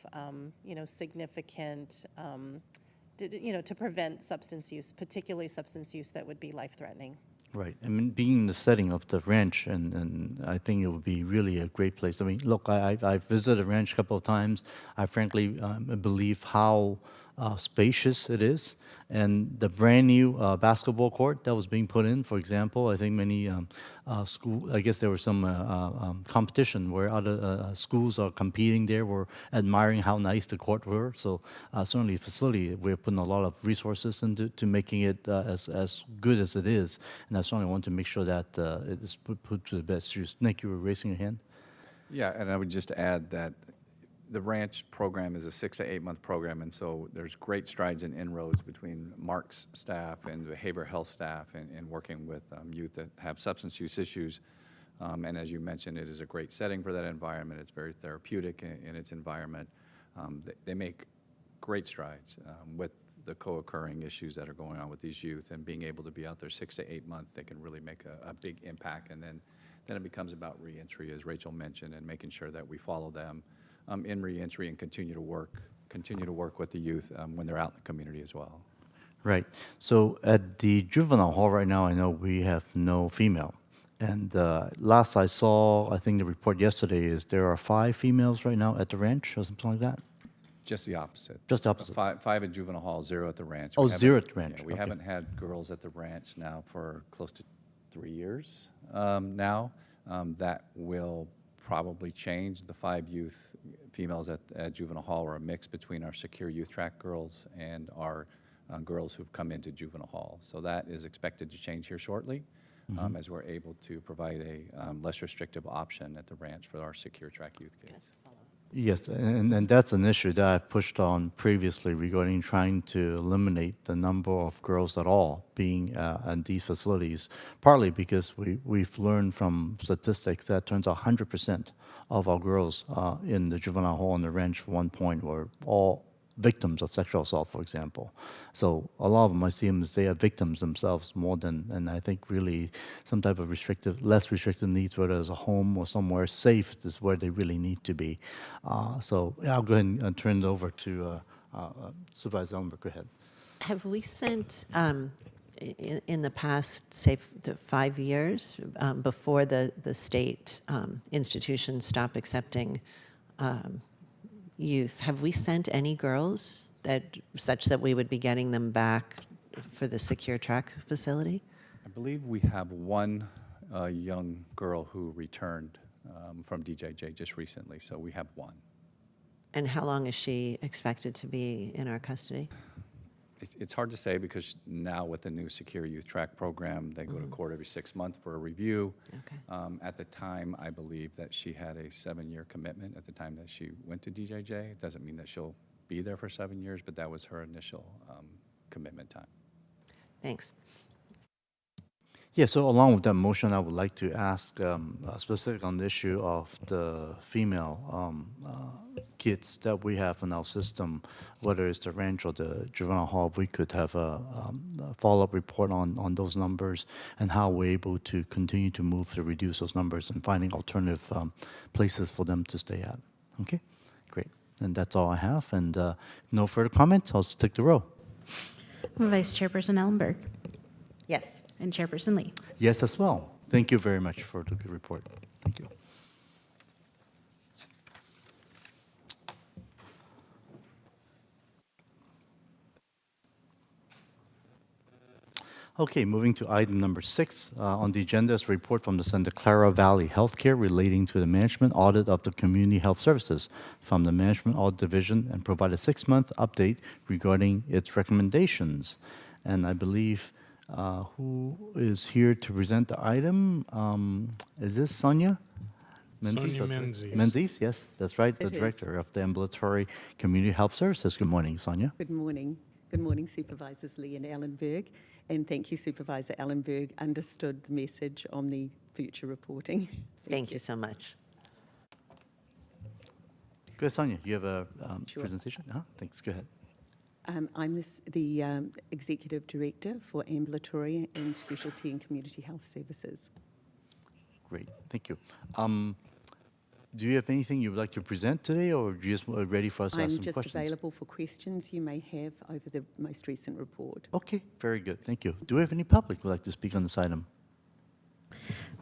significant to prevent substance use, particularly substance use that would be life-threatening. Right. I mean, being in the setting of the ranch, and I think it would be really a great place. I mean, look, I've visited the ranch a couple of times. I frankly believe how spacious it is. And the brand new basketball court that was being put in, for example, I think many schools, I guess there was some competition where other schools are competing there, were admiring how nice the court were. So certainly facility, we're putting a lot of resources into making it as good as it is. And I certainly want to make sure that it is put to the best use. Nick, you were raising your hand? Yeah, and I would just add that the ranch program is a 6 to 8 month program, and so there's great strides and inroads between Mark's staff and behavioral health staff in working with youth that have substance use issues. And as you mentioned, it is a great setting for that environment. It's very therapeutic in its environment. They make great strides with the co-occurring issues that are going on with these youth, and being able to be out there 6 to 8 months, they can really make a big impact. And then it becomes about reentry, as Rachel mentioned, and making sure that we follow them in reentry and continue to work with the youth when they're out in the community as well. Right. So at the juvenile hall right now, I know we have no female. And last I saw, I think the report yesterday is there are 5 females right now at the ranch or something like that? Just the opposite. Just the opposite. Five at juvenile hall, 0 at the ranch. Oh, We 0 haven't- at the ranch. yeah, we Okay. haven't had girls at the ranch now for close to 3 years now. That will probably change. The 5 youth females at juvenile hall are a mix between our secure youth track girls and our girls who've come into juvenile hall. So that is expected to change here shortly, as we're able to provide a less restrictive option at the ranch for our secure track youth kids. Yes, and that's an issue that I've pushed on previously regarding trying to eliminate the number of girls at all being in these facilities, partly because we've learned from statistics that turns out 100% of our girls in the juvenile hall and the ranch at one point were all victims of sexual assault, for example. So a lot of them, I see them as they are victims themselves more than, and I think really some type of less restrictive needs, whether it's a home or somewhere safe, is where they really need to be. So I'll go ahead and turn it over to Supervisor Ellenberg. Go ahead. Have we sent, in the past, say, 5 years, before the state institutions stop accepting youth, have we sent any girls such that we would be getting them back for the secure track facility? I believe we have one young girl who returned from DJJ just recently, so we have one. And how long is she expected to be in our custody? It's hard to say because now with the new secure youth track program, they go to court every 6 months for a review. Okay. At the time, I believe that she had a 7-year commitment at the time that she went to DJJ. It doesn't mean that she'll be there for 7 years, but that was her initial commitment time. Thanks. Yeah, so along with that motion, I would like to ask specific on the issue of the female kids that we have in our system, whether it's the ranch or the juvenile hall, if we could have a follow-up report on those numbers and how we're able to continue to move to reduce those numbers and finding alternative places for them to stay at. Okay? And that's all I have. And no further comments. I'll stick the roll. Vice Chairperson Ellenberg Yes. and Chairperson Lee. Yes, as well. Thank you very much for the good report. Thank you. Okay, moving to item number 6 on the agenda is a report from the Santa Clara Valley Healthcare relating to the management audit of the community health services from the Management Audit Division and provide a 6-month update regarding its recommendations. And I believe who is here to present the item? Is this Sonia? Sonia Menzies. Menzies, yes, that's right, the It is. Director of the Ambulatory Community Health Services. Good morning, Sonia. Good morning. Good morning, Supervisors Lee and Ellenberg. And thank you, Supervisor Ellenberg, understood the message on the future reporting. Thank you so much. Go ahead, Sonia. You have a Sure. presentation? Thanks. Go ahead. I'm the Executive Director for Ambulatory and Specialty and Community Health Services. Great. Thank you. Do you have anything you would like to present today, or are you just ready for us to ask I'm some just questions? available for questions you may have over the most recent report. Okay, very good. Thank you. Do we have any public who would like to speak on this item?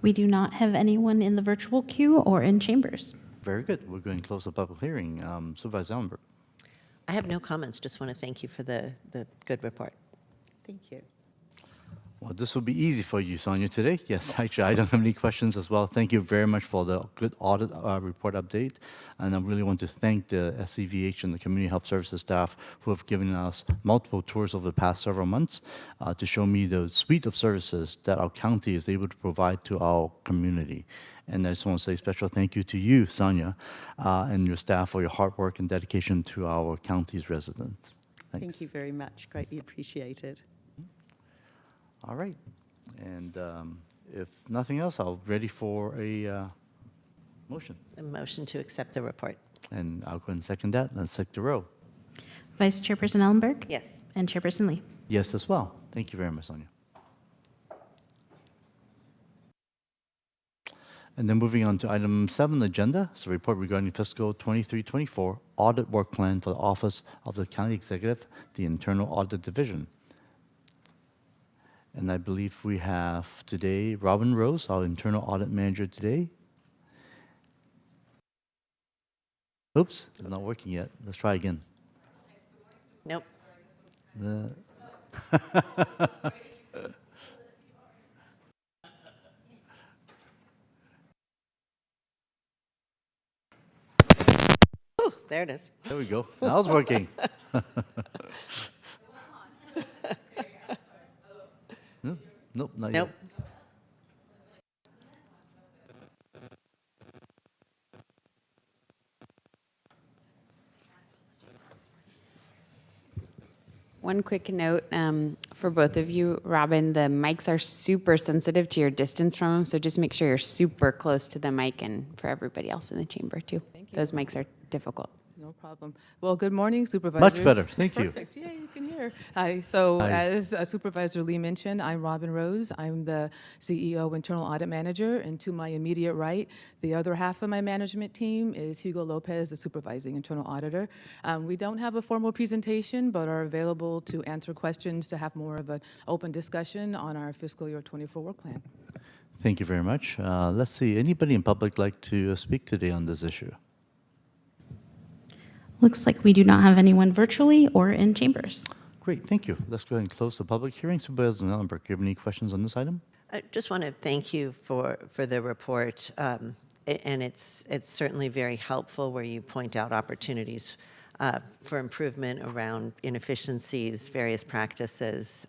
We do not have anyone in the virtual queue or in chambers. Very good. We're going to close the public hearing. Supervisor Ellenberg. I have no comments. Just want to thank you for the good report. Thank you. Well, this will be easy for you, Sonia, today. Yes, actually, I don't have any questions as well. Thank you very much for the good audit report update. And I really want to thank the SCVH and the Community Health Services staff who have given us multiple tours over the past several months to show me the suite of services that our county is able to provide to our community. And I just want to say a special thank you to you, Sonia, and your staff for your hard work and dedication to our county's residents. Thanks. Thank you very much. Greatly appreciated. All right. And if nothing else, I'll ready for a motion. A motion to accept the report. And I'll go ahead and second that. Let's take the roll. Vice Chairperson Ellenberg Yes. and Chairperson Lee. Yes, as well. Thank you very much, Sonia. And then moving on to item 7 on the agenda, it's a report regarding fiscal 23-24 audit work plan for the Office of the County Executive, the Internal Audit Division. And I believe we have today Robin Rose, our Internal Audit Manager today. Oops, it's not working yet. Let's try again. Nope. The Oh, there it is. There we go. Now it's working. No, nope, not Nope. yet. One quick note for both of you, Robin, the mics are super sensitive to your distance from them, so just make sure you're super close to the mic, and for everybody else in the chamber too. Thank you. Those mics are difficult. No problem. Well, good morning, supervisors. Much better. Thank you. Perfect. Yeah, you can hear. Hi. So Hi. as Supervisor Lee mentioned, I'm Robin Rose. I'm the CEO Internal Audit Manager, and to my immediate right, the other half of my management team is Hugo Lopez, the Supervising Internal Auditor. We don't have a formal presentation, but are available to answer questions to have more of an open discussion on our fiscal year 24 work plan. Thank you very much. Let's see. Anybody in public like to speak today on this issue? Looks like we do not have anyone virtually or in chambers. Great, thank you. Let's go ahead and close the public hearing. Supervisor Ellenberg, do you have any questions on this item? I just want to thank you for the report, and it's certainly very helpful where you point out opportunities for improvement around inefficiencies, various practices,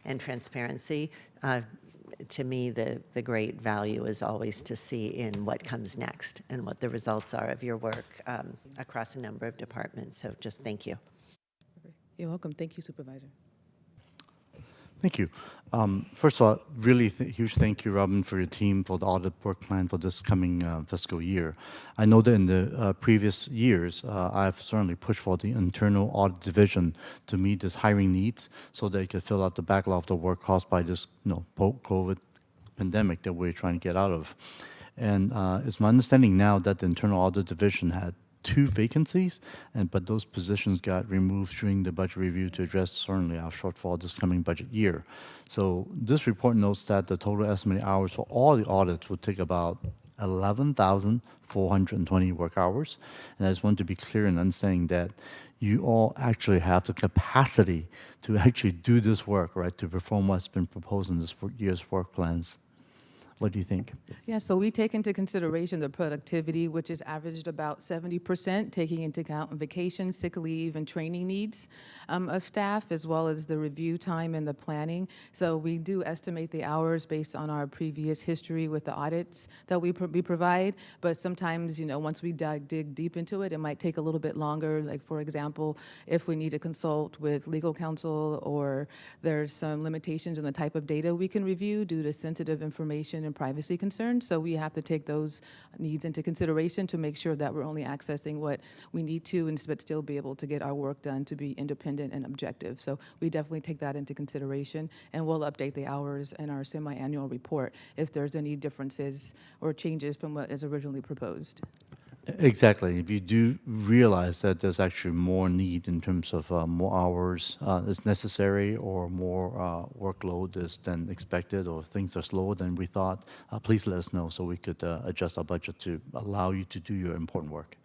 and transparency. To me, the great value is always to see in what comes next and what the results are of your work across a number of departments. So just thank you. You're welcome. Thank you, Supervisor. Thank you. First of all, really huge thank you, Robin, for your team for the audit work plan for this coming fiscal year. I know that in the previous years, I've certainly pushed for the internal audit division to meet this hiring needs so they could fill out the backlog of the work caused by this COVID pandemic that we're trying to get out of. And it's my understanding now that the internal audit division had 2 vacancies, but those positions got removed during the budget review to address certainly our shortfall this coming budget year. So this report notes that the total estimated hours for all the audits will take about 11,420 work hours. And I just want to be clear in understanding that you all actually have the capacity to actually do this work, right, to perform what's been proposed in this year's work plans. What do you think? Yeah, so we take into consideration the productivity, which is averaged about 70%, taking into account vacation, sick leave, and training needs of staff, as well as the review time and the planning. So we do estimate the hours based on our previous history with the audits that we provide, but sometimes, you know, once we dig deep into it, it might take a little bit longer. Like, for example, if we need to consult with legal counsel or there's some limitations in the type of data we can review due to sensitive information and privacy concerns. So we have to take those needs into consideration to make sure that we're only accessing what we need to, but still be able to get our work done to be independent and objective. So we definitely take that into consideration, and we'll update the hours in our semi-annual report if there's any differences or changes from what is originally proposed. Exactly. If you do realize that there's actually more need in terms of more hours is necessary, or more workload is than expected, or things are slower than we thought, please let us know so we could adjust our budget to allow you to do your important work.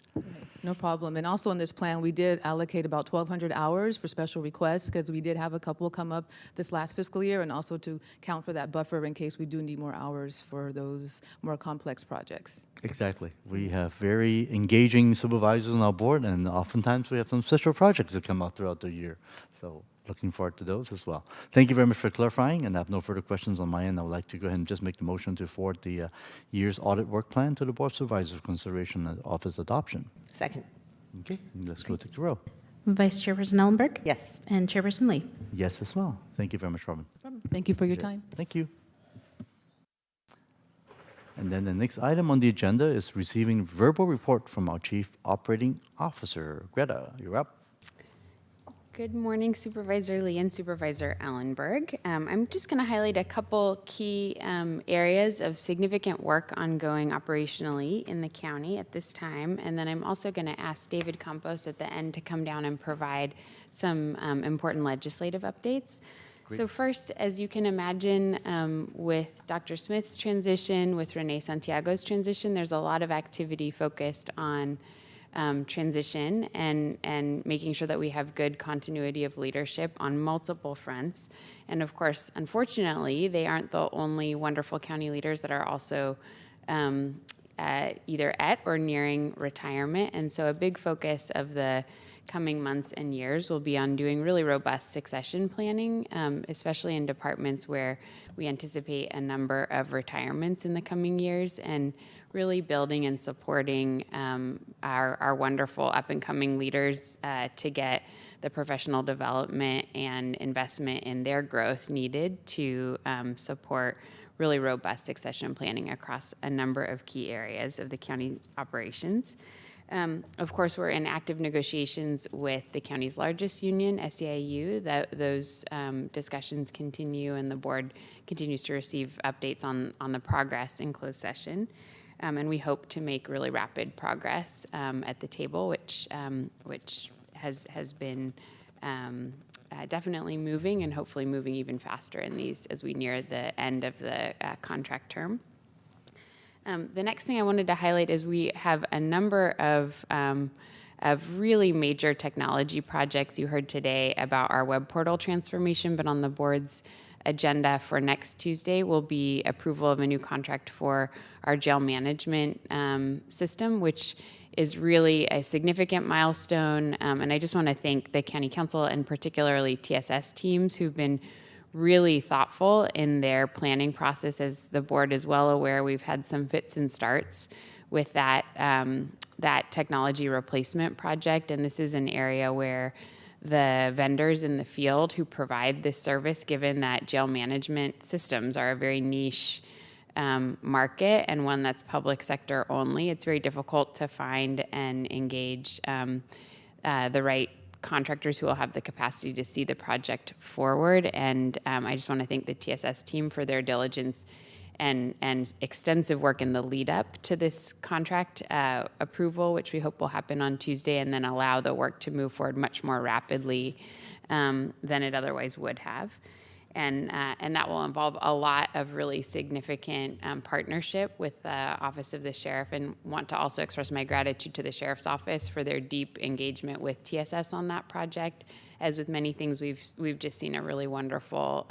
No problem. And also in this plan, we did allocate about 1,200 hours for special requests because we did have a couple come up this last fiscal year, and also to count for that buffer in case we do need more hours for those more complex projects. Exactly. We have very engaging supervisors on our board, and oftentimes we have some special projects that come out throughout the year. So looking forward to those as well. Thank you very much for clarifying, and I have no further questions on my end. I would like to go ahead and just make the motion to forward the year's audit work plan to the Board of Supervisors for consideration and office adoption. Second. Okay, let's go take the roll. Vice Chairperson Ellenberg? Yes. And Chairperson Lee? Yes, as well. Thank you very much, Robin. Thank you for your Appreciate it. time. Thank you. And then the next item on the agenda is receiving verbal report from our Chief Operating Officer. Greta, you're up. Good morning, Supervisor Lee and Supervisor Ellenberg. I'm just going to highlight a couple key areas of significant work ongoing operationally in the county at this time, and then I'm also going to ask David Campos at the end to come down and provide some important legislative updates. Great. So first, as you can imagine, with Dr. Smith's transition, with Renee Santiago's transition, there's a lot of activity focused on transition and making sure that we have good continuity of leadership on multiple fronts. And of course, unfortunately, they aren't the only wonderful county leaders that are also either at or nearing retirement. And so a big focus of the coming months and years will be on doing really robust succession planning, especially in departments where we anticipate a number of retirements in the coming years, and really building and supporting our wonderful up-and-coming leaders to get the professional development and investment in their growth needed to support really robust succession planning across a number of key areas of the county operations. Of course, we're in active negotiations with the county's largest union, SEIU. Those discussions continue, and the board continues to receive updates on the progress in closed session. And we hope to make really rapid progress at the table, which has been definitely moving, and hopefully moving even faster in these as we near the end of the contract term. The next thing I wanted to highlight is we have a number of really major technology projects. You heard today about our web portal transformation, but on the board's agenda for next Tuesday will be approval of a new contract for our jail management system, which is really a significant milestone. And I just want to thank the County Council and particularly TSS teams who've been really thoughtful in their planning process. As the board is well aware, we've had some fits and starts with that technology replacement project. And this is an area where the vendors in the field who provide this service, given that jail management systems are a very niche market and one that's public sector only, it's very difficult to find and engage the right contractors who will have the capacity to see the project forward. And I just want to thank the TSS team for their diligence and extensive work in the lead up to this contract approval, which we hope will happen on Tuesday, and then allow the work to move forward much more rapidly than it otherwise would have. And that will involve a lot of really significant partnership with the Office of the Sheriff, and want to also express my gratitude to the Sheriff's Office for their deep engagement with TSS on that project. As with many things, we've just seen a really wonderful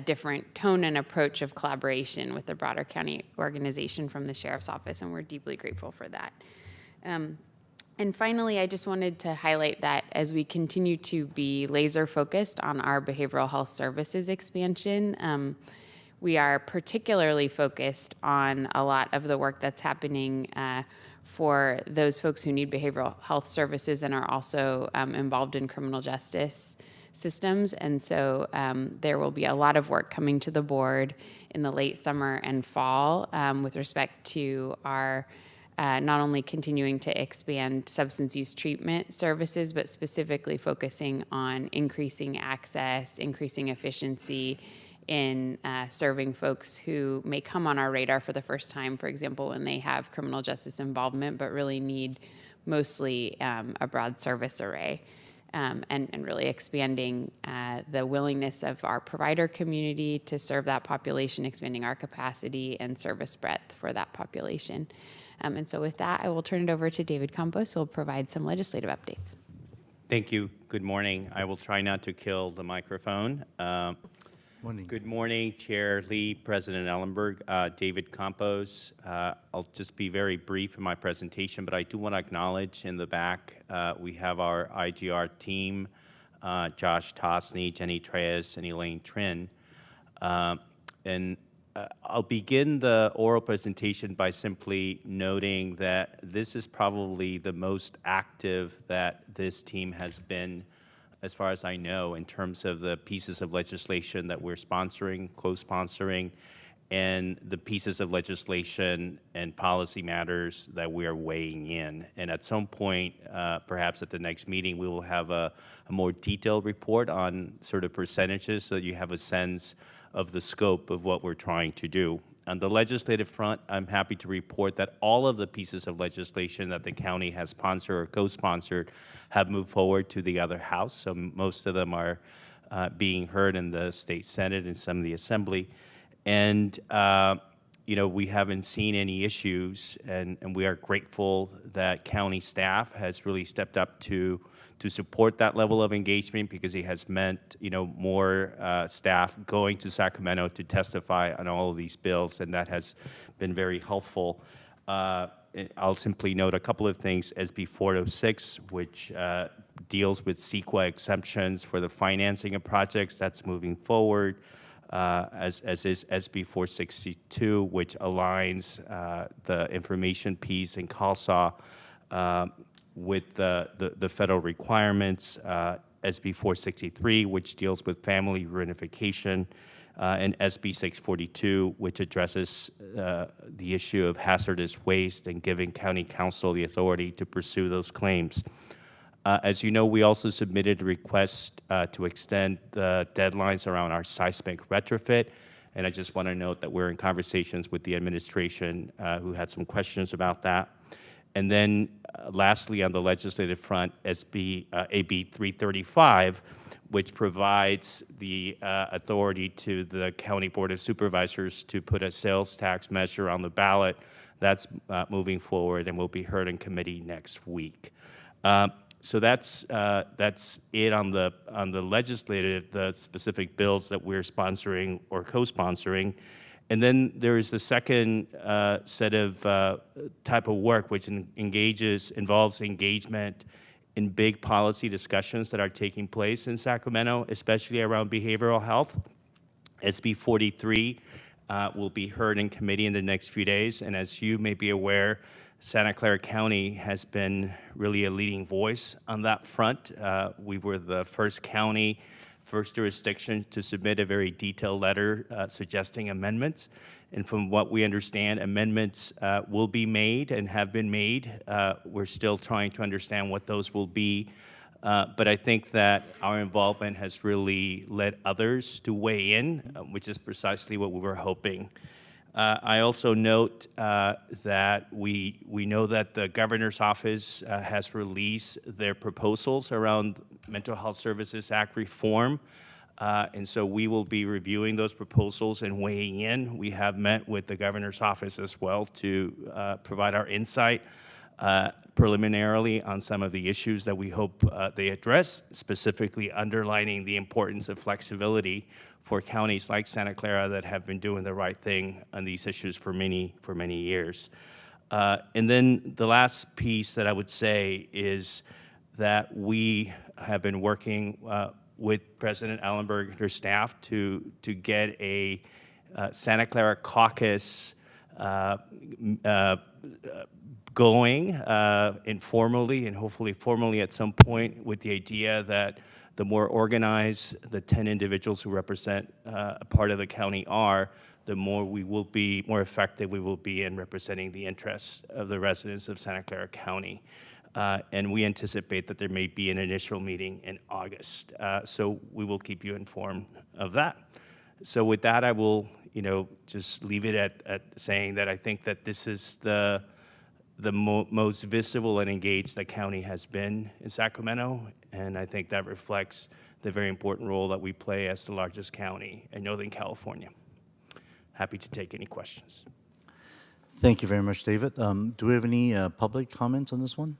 different tone and approach of collaboration with the broader county organization from the Sheriff's Office, and we're deeply grateful for that. And finally, I just wanted to highlight that as we continue to be laser focused on our behavioral health services expansion, we are particularly focused on a lot of the work that's happening for those folks who need behavioral health services and are also involved in criminal justice systems. And so there will be a lot of work coming to the board in the late summer and fall with respect to our not only continuing to expand substance use treatment services, but specifically focusing on increasing access, increasing efficiency in serving folks who may come on our radar for the first time, for example, when they have criminal justice involvement, but really need mostly a broad service array. And really expanding the willingness of our provider community to serve that population, expanding our capacity and service breadth for that population. And so with that, I will turn it over to David Campos, who will provide some legislative updates. Thank you. Good morning. I will try not to kill the microphone. Morning. Good morning, Chair Lee, President Ellenberg, David Campos. I'll just be very brief in my presentation, but I do want to acknowledge in the back we have our IGR team, Josh Tosney, Jenny Treyes, and Elaine Trin. I'll begin the oral presentation by simply noting that this is probably the most active that this team has been, as far as I know, in terms of the pieces of legislation that we're sponsoring, co-sponsoring, and the pieces of legislation and policy matters that we are weighing in. And at some point, perhaps at the next meeting, we will have a more detailed report on sort of percentages so that you have a sense of the scope of what we're trying to do. On the legislative front, I'm happy to report that all of the pieces of legislation that the county has sponsored or co-sponsored have moved forward to the other house. So most of them are being heard in the state Senate and some of the Assembly. And you know, we haven't seen any issues, and we are grateful that county staff has really stepped up to support that level of engagement, because it has meant, you know, more staff going to Sacramento to testify on all of these bills, and that has been very helpful. I'll simply note a couple of things. SB 406, which deals with CEQA exemptions for the financing of projects, that's moving forward. As is SB 462, which aligns the information piece in CALSA with the federal requirements. SB 463, which deals with family reunification, and SB 642, which addresses the issue of hazardous waste and giving county council the authority to pursue those claims. As you know, we also submitted a request to extend the deadlines around our seismic retrofit, and I just want to note that we're in conversations with the administration who had some questions about that. And then lastly, on the legislative front, AB 335, which provides the authority to the County Board of Supervisors to put a sales tax measure on the ballot. That's moving forward and will be heard in committee next week. So that's it on the legislative, the specific bills that we're sponsoring or co-sponsoring. And then there is the second set of type of work, which involves engagement in big policy discussions that are taking place in Sacramento, especially around behavioral health. SB 43 will be heard in committee in the next few days, and as you may be aware, Santa Clara County has been really a leading voice on that front. We were the first jurisdiction to submit a very detailed letter suggesting amendments. And from what we understand, amendments will be made and have been made. We're still trying to understand what those will be. But I think that our involvement has really led others to weigh in, which is precisely what we were hoping. I also note that we know that the governor's office has released their proposals around Mental Health Services Act reform. And so we will be reviewing those proposals and weighing in. We have met with the governor's office as well to provide our insight preliminarily on some of the issues that we hope they address, specifically underlining the importance of flexibility for counties like Santa Clara that have been doing the right thing on these issues for many years. And then the last piece that I would say is that we have been working with President Ellenberg and her staff to get a Santa Clara caucus going informally and hopefully formally at some point, with the idea that the more organized the 10 individuals who represent a part of the county are, the more effective we will be in representing the interests of the residents of Santa Clara County. And we anticipate that there may be an initial meeting in August. So we will keep you informed of that. So with that, I will, just leave it at saying that I think that this is the most visible and engaged the county has been in Sacramento, and I think that reflects the very important role that we play as the largest county in Northern California. Happy to take any questions. Thank you very much, David. Do we have any public comments on this one?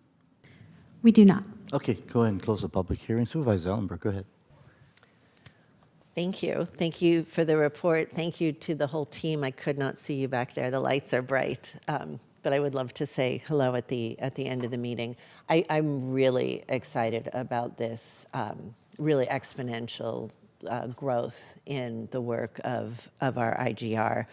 We do not. Okay, go ahead and close the public hearing. Supervisor Ellenberg, go ahead. Thank you. Thank you for the report. Thank you to the whole team. I could not see you back there. The lights are bright. But I would love to say hello at the end of the meeting. I'm really excited about this really exponential growth in the work of our IGR.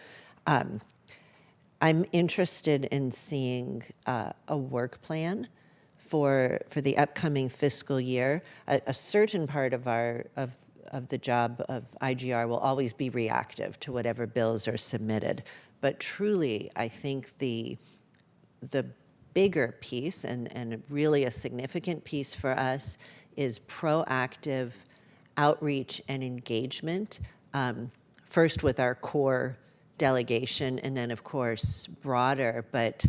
I'm interested in seeing a work plan for the upcoming fiscal year. A certain part of the job of IGR will always be reactive to whatever bills are submitted. But truly, I think the bigger piece, and really a significant piece for us, is proactive outreach and engagement, first with our core delegation, and then, of course, broader. But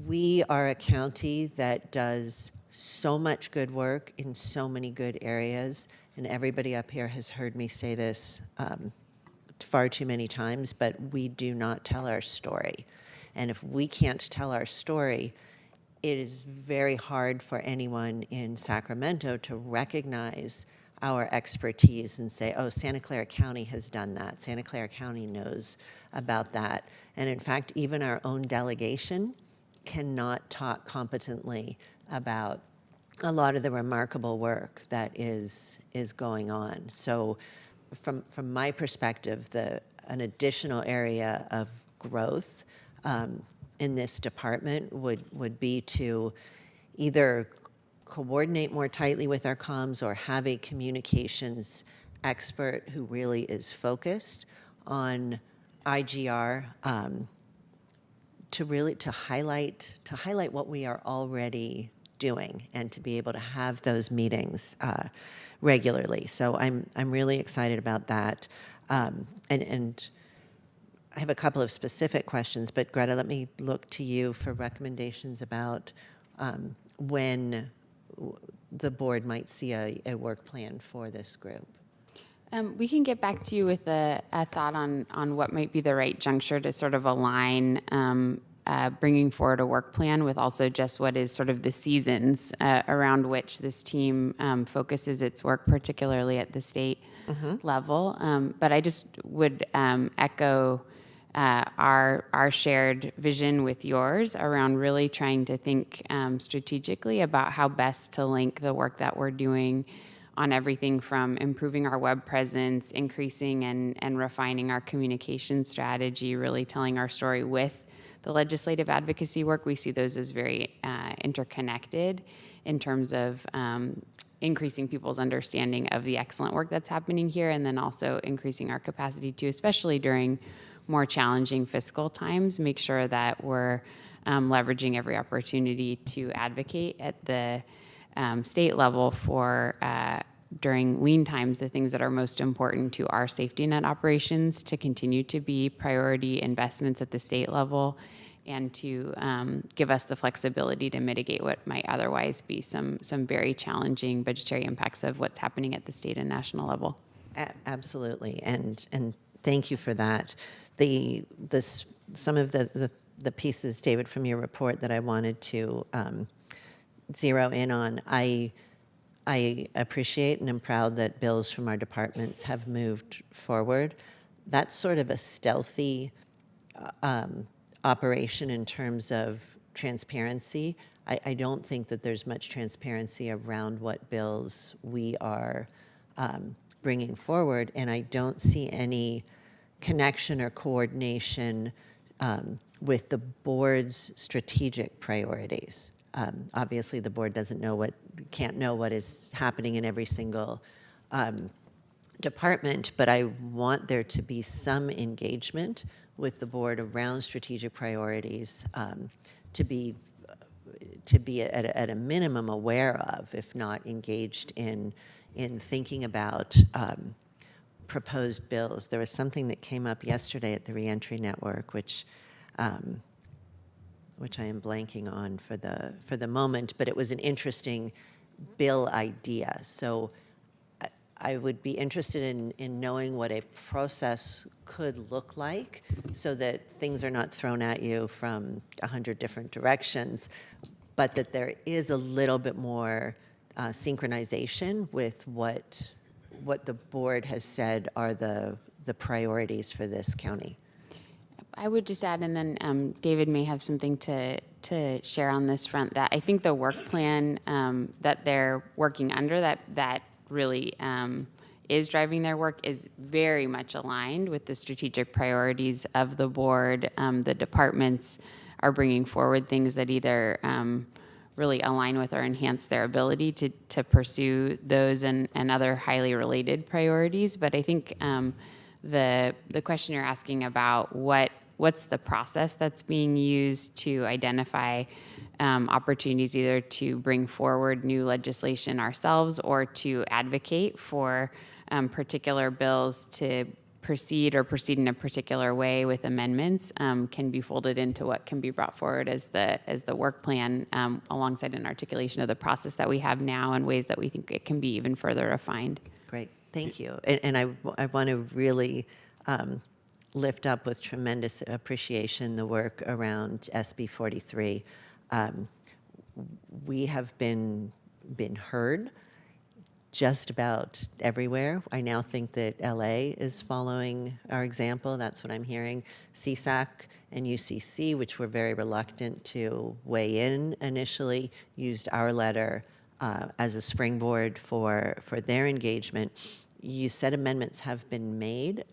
we are a county that does so much good work in so many good areas, and everybody up here has heard me say this far too many times, but we do not tell our story. And if we can't tell our story, it is very hard for anyone in Sacramento to recognize our expertise and say, oh, Santa Clara County has done that. Santa Clara County knows about that. And in fact, even our own delegation cannot talk competently about a lot of the remarkable work that is going on. So from my perspective, an additional area of growth in this department would be to either coordinate more tightly with our comms or have a communications expert who really is focused on IGR to highlight what we are already doing and to be able to have those meetings regularly. So I'm really excited about that. And I have a couple of specific questions, but Greta, let me look to you for recommendations about when the board might see a work plan for this group. We can get back to you with a thought on what might be the right juncture to sort of align bringing forward a work plan with also just what is sort of the seasons around which this team focuses its work, particularly at the state level. But I just would echo our shared vision with yours around really trying to think strategically about how best to link the work that we're doing on everything from improving our web presence, increasing and refining our communication strategy, really telling our story with the legislative advocacy work. We see those as very interconnected in terms of increasing people's understanding of the excellent work that's happening here, and then also increasing our capacity to, especially during more challenging fiscal times, make sure that we're leveraging every opportunity to advocate at the state level for during lean times, the things that are most important to our safety net operations to continue to be priority investments at the state level, and to give us the flexibility to mitigate what might otherwise be some very challenging budgetary impacts of what's happening at the state and national level. Absolutely, and thank you for that. Some of the pieces, David, from your report that I wanted to zero in on, I appreciate and am proud that bills from our departments have moved forward. That's sort of a stealthy operation in terms of transparency. I don't think that there's much transparency around what bills we are bringing forward, and I don't see any connection or coordination with the board's strategic priorities. Obviously, the board can't know what is happening in every single department, but I want there to be some engagement with the board around strategic priorities to be at a minimum aware of, if not engaged in thinking about proposed bills. There was something that came up yesterday at the Reentry Network, which I am blanking on for the moment, but it was an interesting bill idea. So I would be interested in knowing what a process could look like so that things are not thrown at you from 100 different directions, but that there is a little bit more synchronization with what the board has said are the priorities for this county. I would just add, and then David may have something to share on this front, that I think the work plan that they're working under that really is driving their work is very much aligned with the strategic priorities of the board. The departments are bringing forward things that either really align with or enhance their ability to pursue those and other highly related priorities. But I think the question you're asking about what's the process that's being used to identify opportunities either to bring forward new legislation ourselves or to advocate for particular bills to proceed in a particular way with amendments can be folded into what can be brought forward as the work plan alongside an articulation of the process that we have now and ways that we think it can be even further refined. Great, thank you. And I want to really lift up with tremendous appreciation the work around SB 43. We have been heard just about everywhere. I now think that LA is following our example. That's what I'm hearing. CSAC and UCC, which were very reluctant to weigh in initially, used our letter as a springboard for their engagement. You said amendments have been made.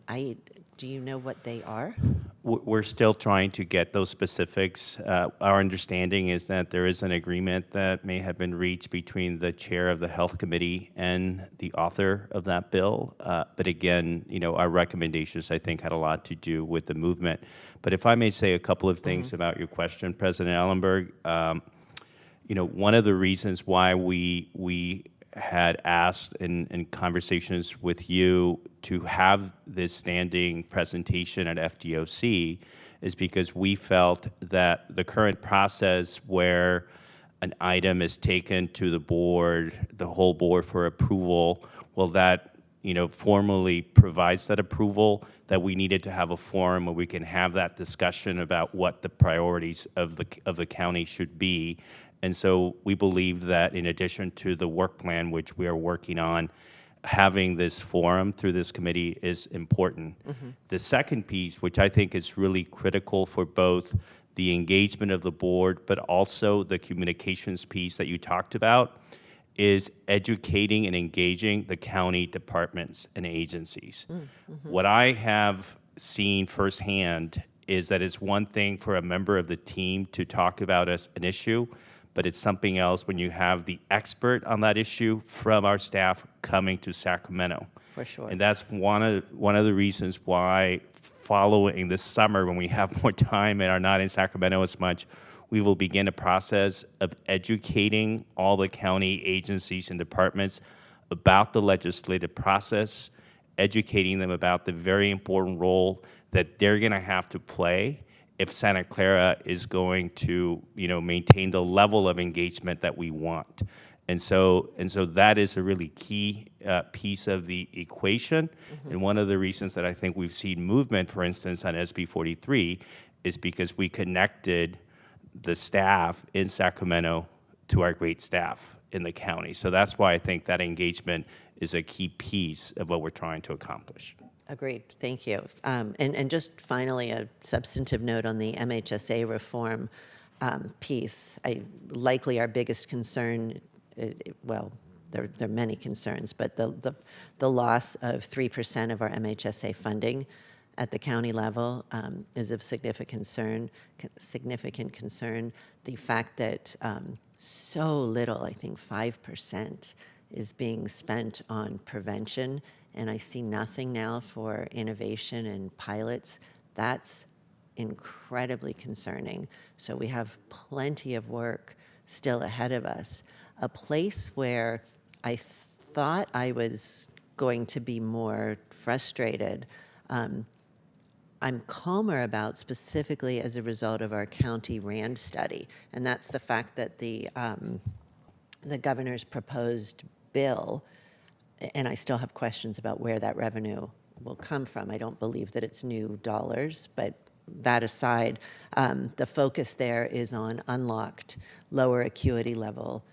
Do you know what they are? We're still trying to get those specifics. Our understanding is that there is an agreement that may have been reached between the chair of the Health Committee and the author of that bill. But again, our recommendations, I think, had a lot to do with the movement. But if I may say a couple of things about your question, President Ellenberg, one of the reasons why we had asked in conversations with you to have this standing presentation at FGOC is because we felt that the current process where an item is taken to the board, the whole board for approval, well, that formally provides that approval, that we needed to have a forum where we can have that discussion about what the priorities of the county should be. And so we believe that in addition to the work plan, which we are working on, having this forum through this committee is important. Mm-hmm. The second piece, which I think is really critical for both the engagement of the board, but also the communications piece that you talked about, is educating and engaging the county departments and agencies. Mm-hmm. What I have seen firsthand is that it's one thing for a member of the team to talk about an issue, but it's something else when you have the expert on that issue from our staff coming to Sacramento. For sure. And that's one of the reasons why following this summer, when we have more time and are not in Sacramento as much, we will begin a process of educating all the county agencies and departments about the legislative process, educating them about the very important role that they're going to have to play if Santa Clara is going to, maintain the level of engagement that we want. And so that is a really key piece of the equation. And one of the reasons that I think we've seen movement, for instance, on SB 43, is because we connected the staff in Sacramento to our great staff in the county. So that's why I think that engagement is a key piece of what we're trying to accomplish. Agreed. Thank you. And just finally, a substantive note on the MHSA reform piece. Likely our biggest concern, well, there are many concerns, but the loss of 3% of our MHSA funding at the county level is of significant concern. The fact that so little, I think 5%, is being spent on prevention, and I see nothing now for innovation and pilots, that's incredibly concerning. So we have plenty of work still ahead of us. A place where I thought I was going to be more frustrated, I'm calmer about, specifically as a result of our county RAND study, and that's the fact that the governor's proposed bill, and I still have questions about where that revenue will come from. I don't believe that it's new dollars, but that aside, the focus there is on unlocked, lower acuity level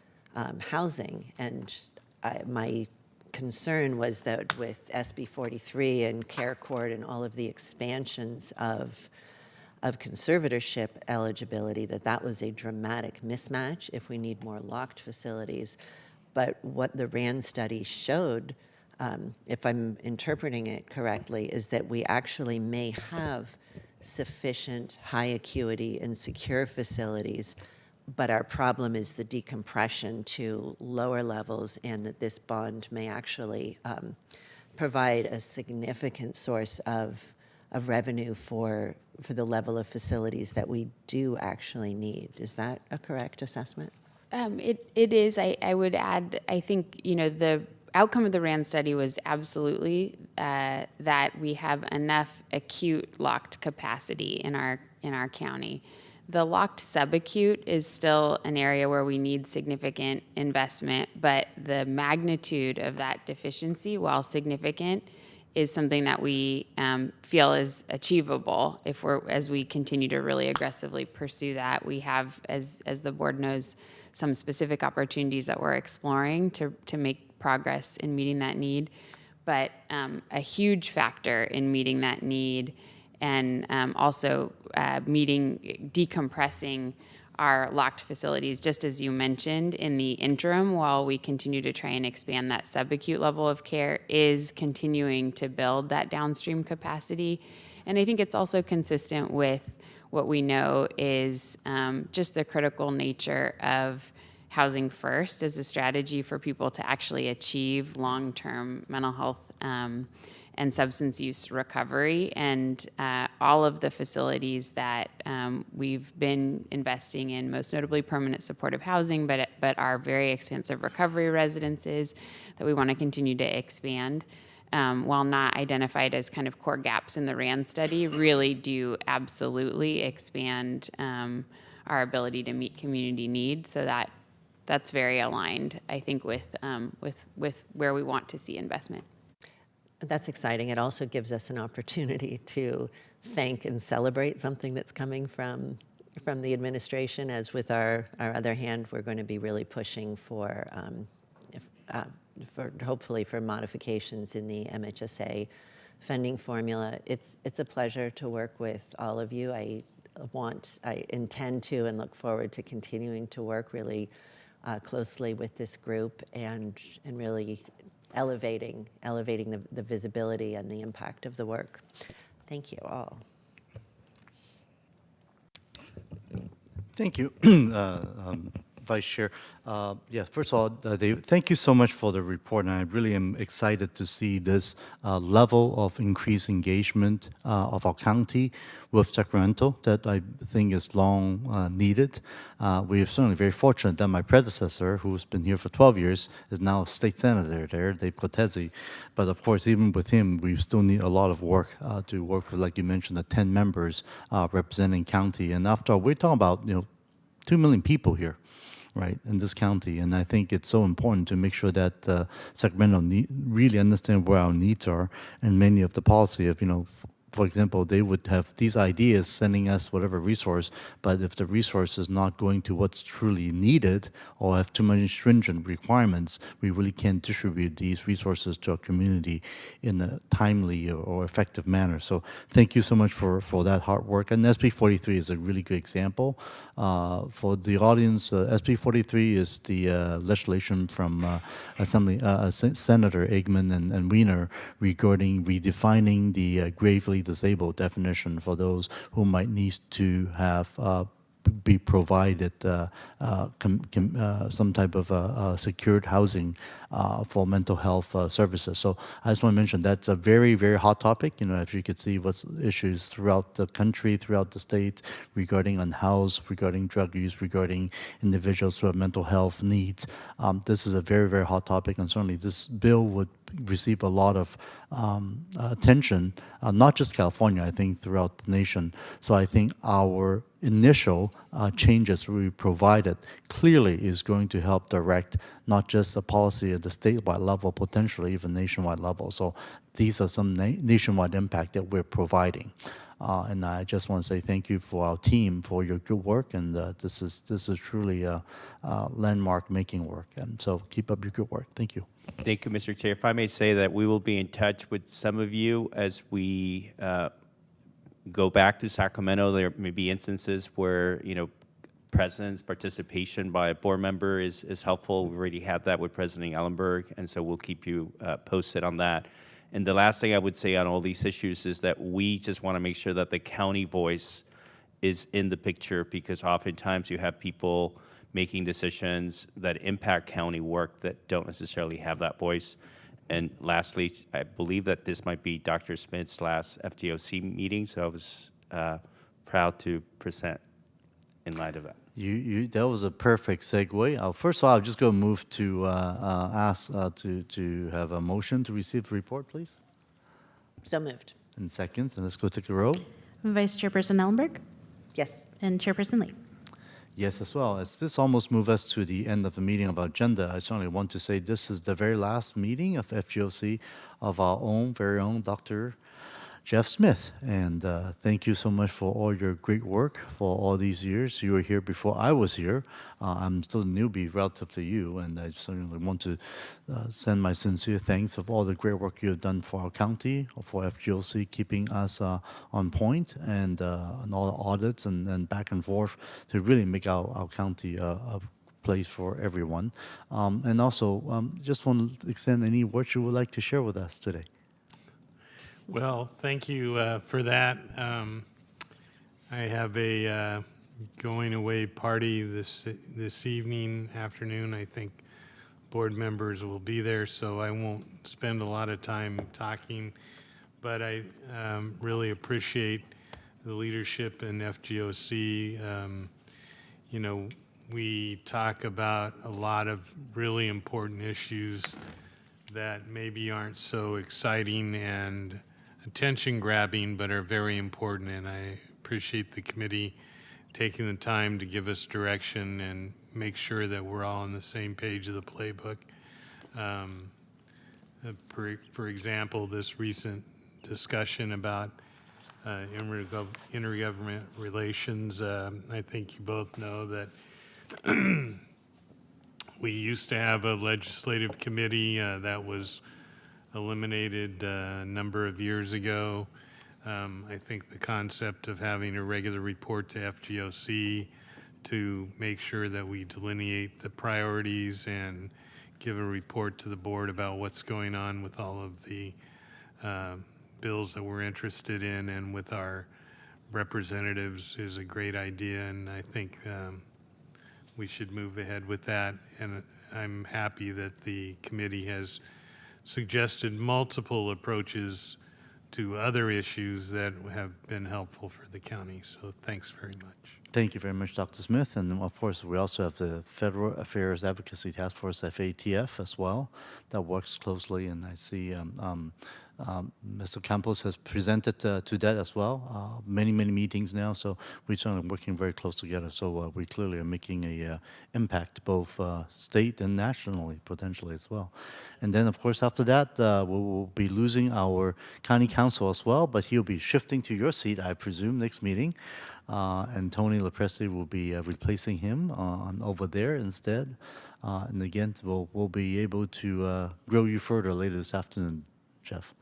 housing, and my concern was that with SB 43 and Care Court and all of the expansions of conservatorship eligibility, that was a dramatic mismatch if we need more locked facilities. But what the RAND study showed, if I'm interpreting it correctly, is that we actually may have sufficient high acuity and secure facilities, but our problem is the decompression to lower levels, and that this bond may actually provide a significant source of revenue for the level of facilities that we do actually need. Is that a correct assessment? It is. I would add, I think, the outcome of the RAND study was absolutely that we have enough acute locked capacity in our county. The locked subacute is still an area where we need significant investment, but the magnitude of that deficiency, while significant, is something that we feel is achievable as we continue to really aggressively pursue that. We have, as the board knows, some specific opportunities that we're exploring to make progress in meeting that need. But a huge factor in meeting that need, and also decompressing our locked facilities, just as you mentioned, in the interim, while we continue to try and expand that subacute level of care, is continuing to build that downstream capacity. And I think it's also consistent with what we know is just the critical nature of housing first as a strategy for people to actually achieve long-term mental health and substance use recovery. And all of the facilities that we've been investing in, most notably permanent supportive housing, but our very expansive recovery residences that we want to continue to expand, while not identified as kind of core gaps in the RAND study, really do absolutely expand our ability to meet community needs. So that's very aligned, I think, with where we want to see investment. That's exciting. It also gives us an opportunity to thank and celebrate something that's coming from the administration, as with our other hand, we're going to be really pushing for hopefully for modifications in the MHSA funding formula. It's a pleasure to work with all of you. I intend to and look forward to continuing to work really closely with this group and really elevating the visibility and the impact of the work. Thank you all. Thank you, Vice Chair. Yeah, first of all, Dave, thank you so much for the report, and I really am excited to see this level of increased engagement of our county with Sacramento that I think is long needed. We are certainly very fortunate that my predecessor, who's been here for 12 years, is now a state senator there, Dave Cortese. But of course, even with him, we still need a lot of work to work with, like you mentioned, the 10 members representing county. And after all, we're talking about, 2 million people here, right, in this county. And I think it's so important to make sure that Sacramento really understand where our needs are, and many of the policy of, for example, they would have these ideas sending us whatever resource, but if the resource is not going to what's truly needed or have too many stringent requirements, we really can't distribute these resources to our community in a timely or effective manner. So thank you so much for that hard work. And SB 43 is a really good example. For the audience, SB 43 is the legislation from Senator Eggman and Wiener regarding redefining the gravely disabled definition for those who might need to have be provided some type of secured housing for mental health services. So I just want to mention that's a very, very hot topic. If you could see what's issues throughout the country, throughout the states regarding unhoused, regarding drug use, regarding individuals who have mental health needs. This is a very, very hot topic, and certainly this bill would receive a lot of attention, not just California, I think throughout the nation. So I think our initial changes we provided clearly is going to help direct not just the policy at the statewide level, potentially even nationwide level. So these are some nationwide impact that we're providing. And I just want to say thank you for our team for your good work, and this is truly landmark making work. And so keep up your good work. Thank you. Thank you, Mr. Chair. If I may say that we will be in touch with some of you as we go back to Sacramento. There may be instances where, presence, participation by a board member is helpful. We already had that with President Ellenberg, and so we'll keep you posted on that. And the last thing I would say on all these issues is that we just want to make sure that the county voice is in the picture, because oftentimes you have people making decisions that impact county work that don't necessarily have that voice. And lastly, I believe that this might be Dr. Smith's last FGOC meeting, so I was proud to present in light of that. That was a perfect segue. First of all, I'm just going to move to ask to have a motion to receive the report, please. So moved. And second, and let's go take a roll. Vice Chairperson Ellenberg Yes. and Chairperson Lee. Yes, as well. As this almost moves us to the end of the meeting of our agenda, I certainly want to say this is the very last meeting of FGOC of our very own Dr. Jeff Smith. And thank you so much for all your great work for all these years. You were here before I was here. I'm still a newbie relative to you, and I certainly want to send my sincere thanks of all the great work you have done for our county, for FGOC, keeping us on point, and all the audits and back and forth to really make our county a place for everyone. And also, just want to extend any words you would like to share with us today. Well, thank you for that. I have a going away party this afternoon. I think board members will be there, so I won't spend a lot of time talking. But I really appreciate the leadership in FGOC. We talk about a lot of really important issues that maybe aren't so exciting and attention-grabbing, but are very important, and I appreciate the committee taking the time to give us direction and make sure that we're all on the same page of the playbook. For example, this recent discussion about intergovernment relations, I think you both know that we used to have a legislative committee that was eliminated a number of years ago. I think the concept of having a regular report to FGOC to make sure that we delineate the priorities and give a report to the board about what's going on with all of the bills that we're interested in and with our representatives is a great idea, and I think we should move ahead with that. And I'm happy that the committee has suggested multiple approaches to other issues that have been helpful for the county. So thanks very much. Thank you very much, Dr. Smith. And of course, we also have the Federal Affairs Advocacy Task Force, FATF, as well, that works closely. And I see Mr. Campos has presented to that as well. Many meetings now, so we're certainly working very close together. So we clearly are making a impact both state and nationally, potentially as well. And then, of course, after that, we will be losing our county council as well, but he'll be shifting to your seat, I presume, next meeting. And Tony LaPresti will be replacing him over there instead. And again, we'll be able to grow you further later this afternoon, Jeff.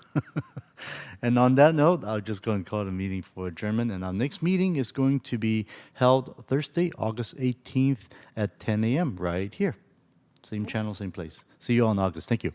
And on that note, I'll just go and call the meeting for adjournment. And our next meeting is going to be held Thursday, August 18th at 10 a.m. right here. Same channel, same place. See you on August. Thank you.